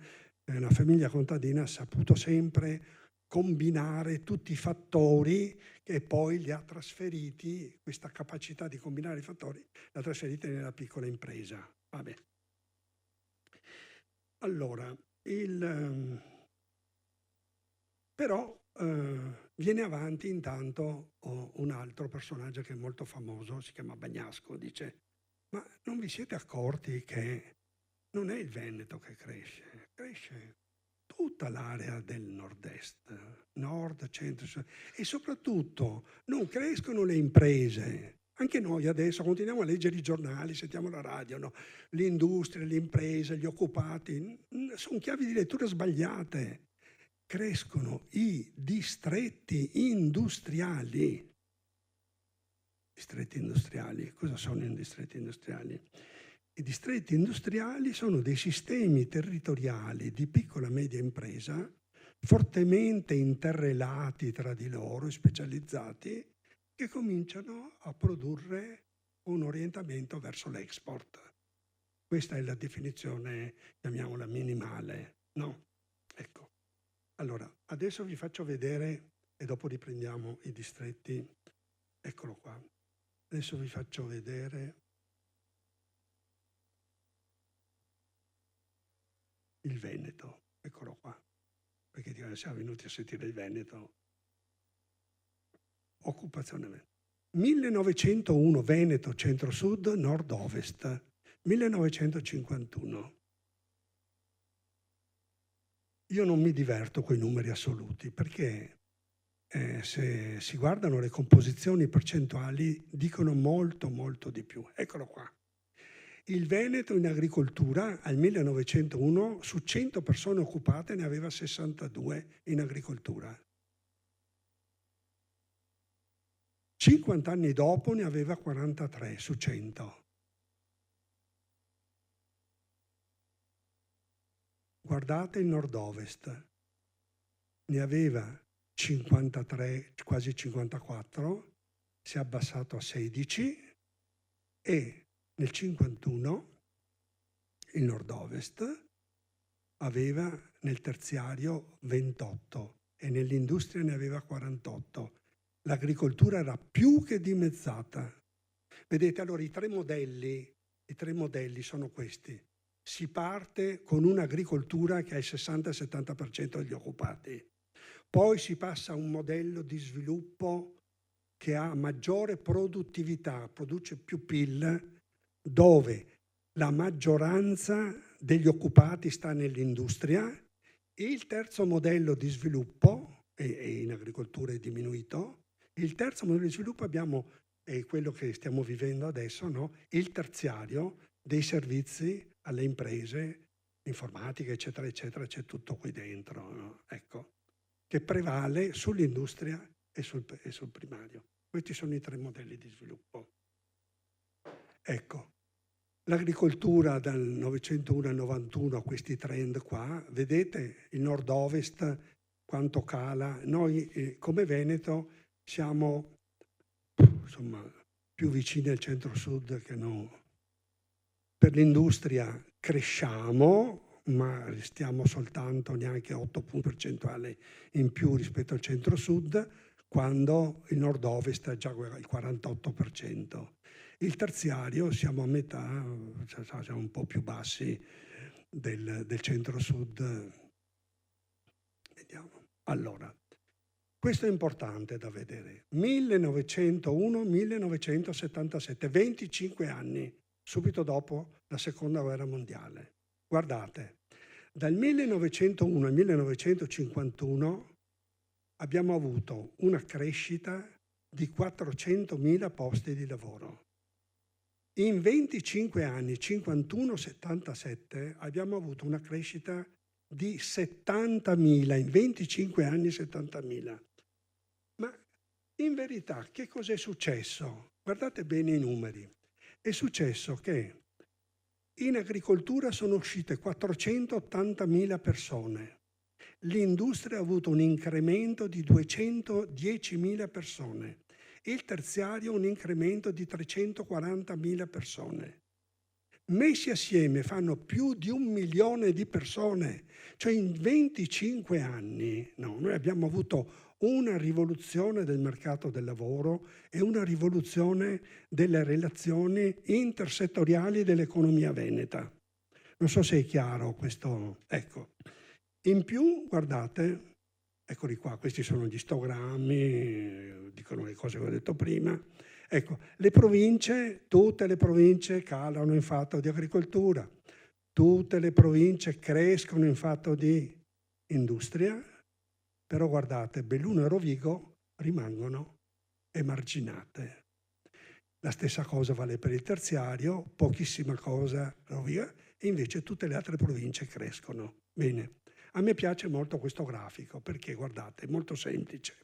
ha saputo sempre combinare tutti i fattori, che poi li ha trasferiti, questa capacità di combinare i fattori, l'ha trasferita nella piccola impresa. Vabbè. Allora, però viene avanti intanto un altro personaggio che è molto famoso, si chiama Bagnasco, dice: ma non vi siete accorti che non è il Veneto che cresce tutta l'area del nord-est, nord, centro, e soprattutto non crescono le imprese. Anche noi adesso continuiamo a leggere i giornali, sentiamo la radio, no? L'industria, le imprese, gli occupati, sono chiavi di lettura sbagliate. Crescono i distretti industriali. Distretti industriali, cosa sono i distretti industriali? I distretti industriali sono dei sistemi territoriali di piccola e media impresa fortemente interrelati tra di loro e specializzati, che cominciano a produrre un orientamento verso l'export. Questa è la definizione, chiamiamola minimale, no? Ecco. Allora, adesso vi faccio vedere, e dopo riprendiamo i distretti. Eccolo qua. Adesso vi faccio vedere il Veneto, eccolo qua, perché siamo venuti a sentire il Veneto. Occupazione Veneto. 1901 Veneto, centro-sud, nord-ovest. 1951. Io non mi diverto con i numeri assoluti, perché se si guardano le composizioni percentuali dicono molto, molto di più. Eccolo qua. Il Veneto in agricoltura al 1901 su 100 persone occupate ne aveva 62 in agricoltura. 50 anni dopo ne aveva 43 su 100. Guardate il nord-ovest, ne aveva 53, quasi 54, si è abbassato a 16, e nel 51 il nord-ovest aveva nel terziario 28 e nell'industria ne aveva 48. L'agricoltura era più che dimezzata. Vedete, allora i tre modelli sono questi. Si parte con un'agricoltura che ha il 60-70% degli occupati. Poi si passa a un modello di sviluppo che ha maggiore produttività, produce più PIL, dove la maggioranza degli occupati sta nell'industria. Il terzo modello di sviluppo, e in agricoltura è diminuito, il terzo modello di sviluppo abbiamo, è quello che stiamo vivendo adesso, no? Il terziario dei servizi alle imprese, informatica, eccetera, eccetera, c'è tutto qui dentro, no? Ecco, che prevale sull'industria e sul primario. Questi sono i tre modelli di sviluppo. Ecco, l'agricoltura dal 901 al 91, questi trend qua, vedete il nord-ovest quanto cala. Noi come Veneto siamo insomma più vicini al centro-sud che no. Per l'industria cresciamo, ma restiamo soltanto neanche 8 punti percentuali in più rispetto al centro-sud, quando il nord-ovest è già il 48%. Il terziario siamo a metà, siamo un po' più bassi del centro-sud. Vediamo. Allora, questo è importante da vedere. 1901-1977, 25 anni, subito dopo la Seconda Guerra Mondiale. Guardate, dal 1901 al 1951 abbiamo avuto una crescita di 400.000 posti di lavoro. In 25 anni, 51-77, abbiamo avuto una crescita di 70.000, in 25 anni 70.000. Ma in verità che cos'è successo? Guardate bene i numeri. È successo che in agricoltura sono uscite 480.000 persone. L'industria ha avuto un incremento di 210.000 persone. Il terziario un incremento di 340.000 persone. Messi assieme fanno più di 1 milione di persone. Cioè in 25 anni noi abbiamo avuto una rivoluzione del mercato del lavoro e una rivoluzione delle relazioni intersettoriali dell'economia veneta. Non so se è chiaro questo. Ecco. In più, guardate, eccoli qua, questi sono gli istogrammi, dicono le cose che ho detto prima. Ecco, le province, tutte le province calano in fatto di agricoltura, tutte le province crescono in fatto di industria, però guardate, Belluno e Rovigo rimangono emarginate. La stessa cosa vale per il terziario, pochissima cosa Rovigo, e invece tutte le altre province crescono. Bene, a me piace molto questo grafico perché, guardate, è molto semplice.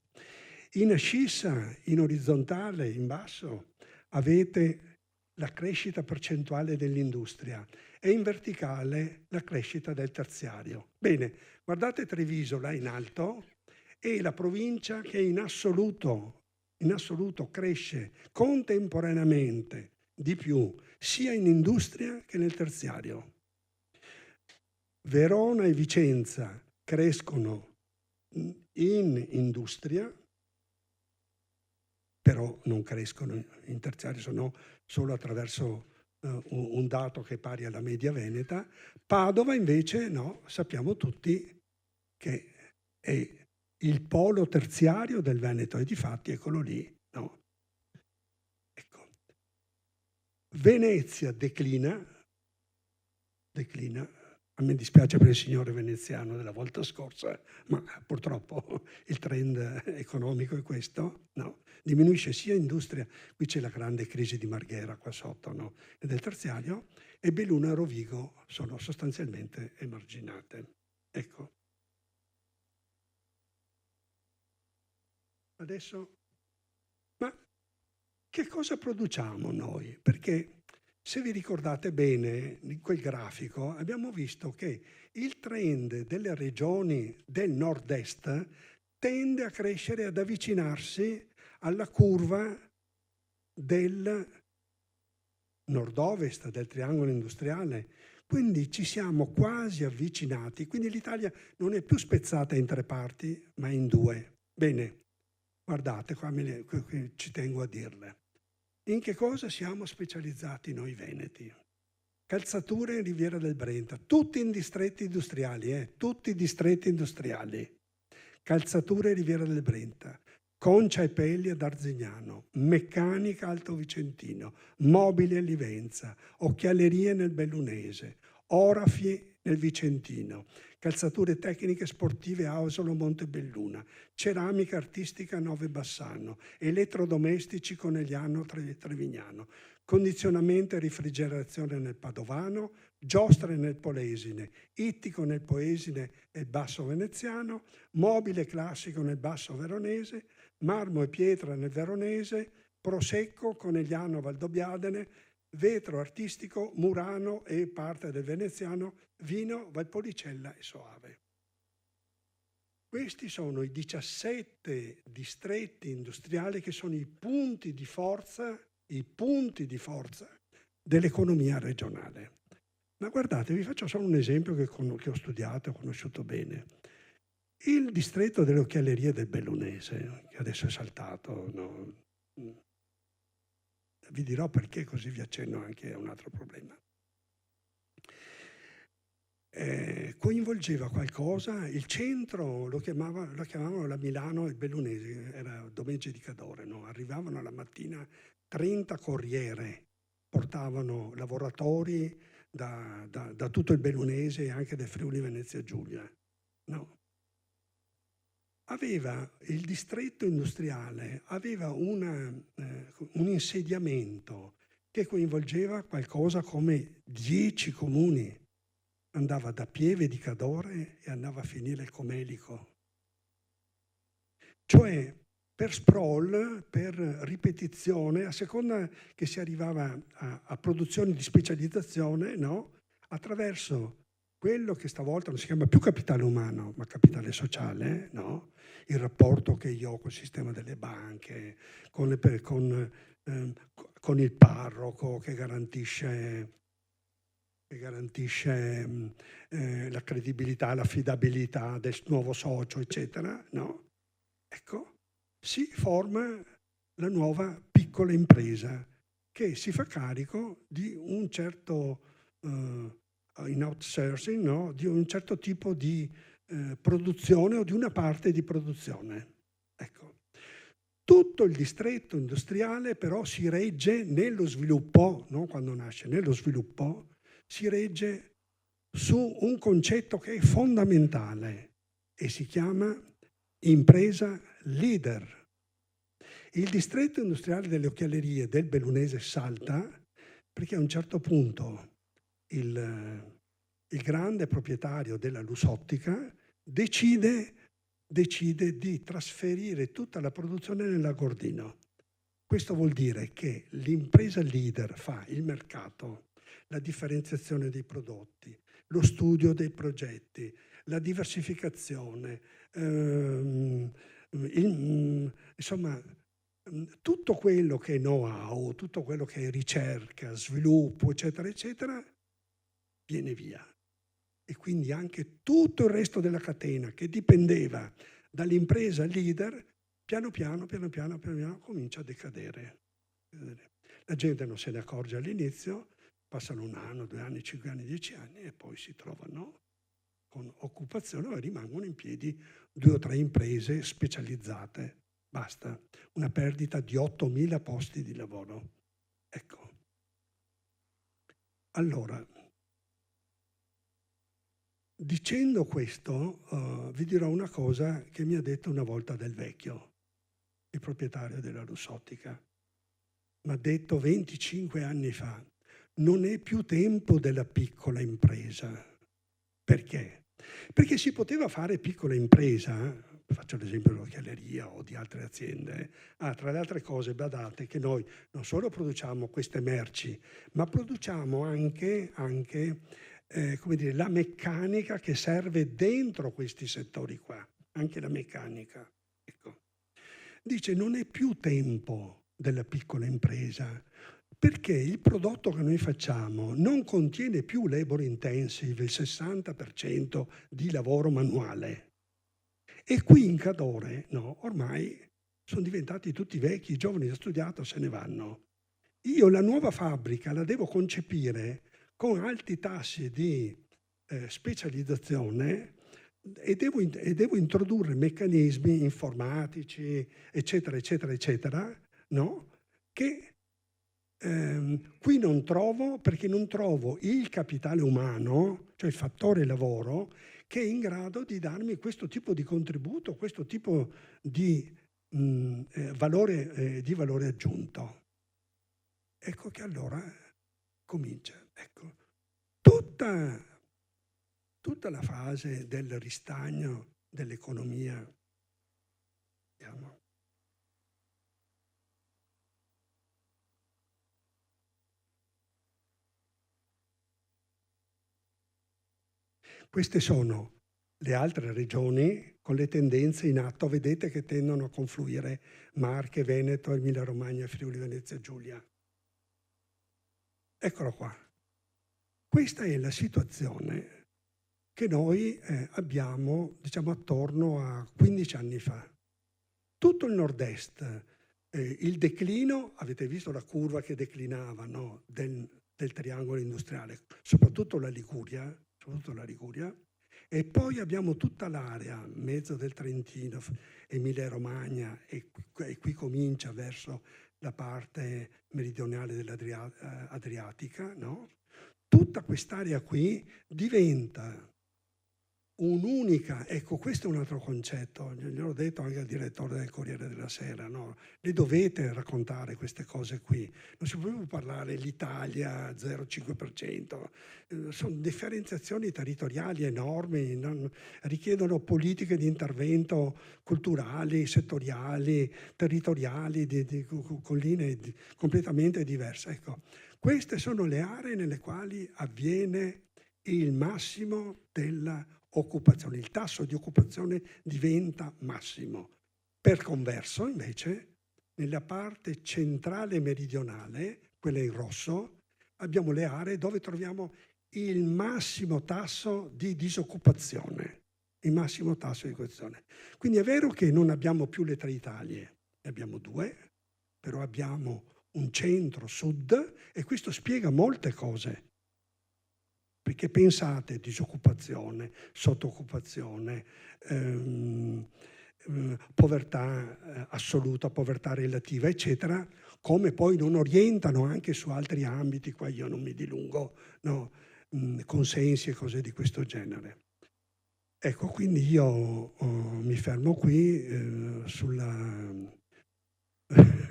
In ascissa, in orizzontale, in basso, avete la crescita percentuale dell'industria e in verticale la crescita del terziario. Bene, guardate Treviso là in alto è la provincia che in assoluto cresce contemporaneamente di più sia in industria che nel terziario. Verona e Vicenza crescono in industria, però non crescono in terziario, sono solo attraverso un dato che è pari alla media veneta. Padova invece no, sappiamo tutti che è il polo terziario del Veneto e difatti eccolo lì. No. Ecco. Venezia declina, a me dispiace per il signore veneziano della volta scorsa, ma purtroppo il trend economico è questo, no? Diminuisce sia industria, qui c'è la grande crisi di Marghera qua sotto, no? E del terziario, e Belluno e Rovigo sono sostanzialmente emarginate. Ecco. Adesso, ma che cosa produciamo noi? Perché se vi ricordate bene, in quel grafico abbiamo visto che il trend delle regioni del nord-est tende a crescere, ad avvicinarsi alla curva del nord-ovest, del triangolo industriale. Quindi ci siamo quasi avvicinati, quindi l'Italia non è più spezzata in 3 parti, ma in 2. Bene, guardate, qua ci tengo a dirle. In che cosa siamo specializzati noi veneti? Calzature in Riviera del Brenta, tutti in distretti industriali, tutti distretti industriali. Calzature in Riviera del Brenta, Concia e Pelli ad Arzignano, Meccanica Alto Vicentino, Mobili a Livenza, Occhialerie nel Bellunese, Orafi nel Vicentino, Calzature tecniche sportive Ausolo Montebelluna, Ceramica artistica Nove Bassano, Elettrodomestici Conegliano Trevignano, Condizionamento e refrigerazione nel Padovano, Giostre nel Polesine, Ittico nel Poesine e Basso Veneziano, Mobile classico nel Basso Veronese, Marmo e pietra nel Veronese, Prosecco Conegliano Valdobbiadene, Vetro artistico Murano e parte del Veneziano, Vino Valpolicella e Soave. Questi sono i 17 distretti industriali che sono i punti di forza dell'economia regionale. Ma guardate, vi faccio solo un esempio che ho studiato e ho conosciuto bene. Il distretto delle occhialerie del Bellunese, che adesso è saltato, no? Vi dirò perché, così vi accenno anche a un altro problema. Coinvolgeva qualcosa, il centro lo chiamavano la Milano, il Bellunese, era Domegge di Cadore, no? Arrivavano la mattina 30 corriere, portavano lavoratori da tutto il Bellunese e anche del Friuli Venezia Giulia. No. Il distretto industriale aveva un insediamento che coinvolgeva qualcosa come 10 comuni. Andava da Pieve di Cadore e andava a finire il Comelico. Cioè, per sprawl, per ripetizione, a seconda che si arrivava a produzioni di specializzazione, no? Attraverso quello che stavolta non si chiama più capitale umano, ma capitale sociale, no? Il rapporto che io ho col sistema delle banche, con il parroco che garantisce la credibilità, l'affidabilità del nuovo socio, eccetera, no? Ecco, si forma la nuova piccola impresa che si fa carico di un certo in outsourcing, no? Di un certo tipo di produzione o di una parte di produzione. Ecco. Tutto il distretto industriale però si regge nello sviluppo, non quando nasce, nello sviluppo, si regge su un concetto che è fondamentale e si chiama impresa leader. Il distretto industriale delle occhialerie del Bellunese salta perché a un certo punto il grande proprietario della Lusottica decide di trasferire tutta la produzione nell'Agordino. Questo vuol dire che l'impresa leader fa il mercato, la differenziazione dei prodotti, lo studio dei progetti, la diversificazione, insomma, tutto quello che è know-how, tutto quello che è ricerca, sviluppo, eccetera, eccetera, viene via. E quindi anche tutto il resto della catena che dipendeva dall'impresa leader, piano piano comincia a decadere. La gente non se ne accorge all'inizio, passano 1 anno, 2 anni, 5 anni, 10 anni e poi si trovano con occupazione e rimangono in piedi 2 o 3 imprese specializzate. Basta, una perdita di 8.000 posti di lavoro. Ecco. Allora, dicendo questo, vi dirò una cosa che mi ha detto una volta Del Vecchio, il proprietario della Lusottica. Mi ha detto 25 anni fa, non è più tempo della piccola impresa. Perché? Perché si poteva fare piccola impresa, faccio l'esempio dell'occhialeria o di altre aziende, tra le altre cose badate che noi non solo produciamo queste merci, ma produciamo anche come dire, la meccanica che serve dentro questi settori qua, anche la meccanica. Ecco. Dice non è più tempo della piccola impresa, perché il prodotto che noi facciamo non contiene più labor intensive, il 60% di lavoro manuale. E qui in Cadore, no, ormai sono diventati tutti vecchi, i giovani hanno studiato, se ne vanno. Io la nuova fabbrica la devo concepire con alti tassi di specializzazione e devo introdurre meccanismi informatici, eccetera, eccetera, eccetera, no? Che qui non trovo, perché non trovo il capitale umano, cioè il fattore lavoro, che è in grado di darmi questo tipo di contributo, questo tipo di valore aggiunto. Ecco che allora comincia. Ecco. Tutta la fase del ristagno dell'economia, diciamo, queste sono le altre regioni con le tendenze in atto, vedete che tendono a confluire Marche, Veneto, Emilia Romagna, Friuli Venezia Giulia. Eccolo qua. Questa è la situazione che noi abbiamo, diciamo, attorno a 15 anni fa. Tutto il nord-est, il declino, avete visto la curva che declinava, no? del triangolo industriale, soprattutto la Liguria, e poi abbiamo tutta l'area, mezzo del Trentino, Emilia-Romagna, e qui comincia verso la parte meridionale dell'Adriatica, no? Tutta quest'area qui diventa un'unica, ecco, questo è un altro concetto, gliel'ho detto anche al direttore del Corriere della Sera, no? Le dovete raccontare queste cose qui, non si può più parlare l'Italia 0,5%, sono differenziazioni territoriali enormi, richiedono politiche di intervento culturali, settoriali, territoriali, con linee completamente diverse. Ecco, queste sono le aree nelle quali avviene il massimo della occupazione, il tasso di occupazione diventa massimo. Per converso, invece, nella parte centrale meridionale, quella in rosso, abbiamo le aree dove troviamo il massimo tasso di disoccupazione. Il massimo tasso di disoccupazione. Quindi è vero che non abbiamo più le 3 Italie, ne abbiamo 2, però abbiamo un centro-sud e questo spiega molte cose. Perché pensate, disoccupazione, sottooccupazione, povertà assoluta, povertà relativa, eccetera, come poi non orientano anche su altri ambiti, qua io non mi dilungo, no? Consensi e cose di questo genere. Ecco, quindi io mi fermo qui sulla...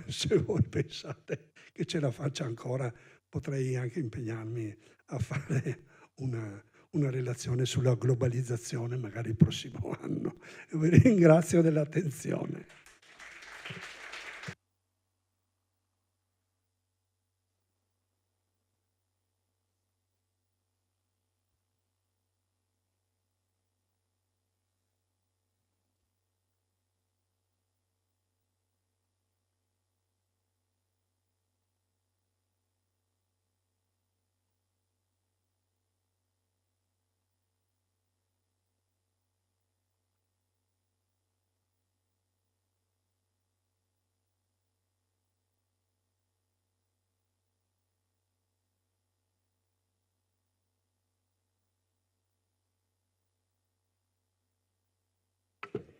Se voi pensate che ce la faccia ancora, potrei anche impegnarmi a fare una relazione sulla globalizzazione magari il prossimo anno. Vi ringrazio dell'attenzione.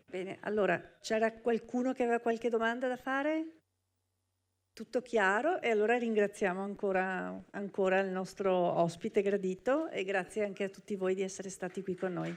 Bene, allora c'era qualcuno che aveva qualche domanda da fare? Tutto chiaro? E allora ringraziamo ancora il nostro ospite gradito e grazie anche a tutti voi di essere stati qui con noi.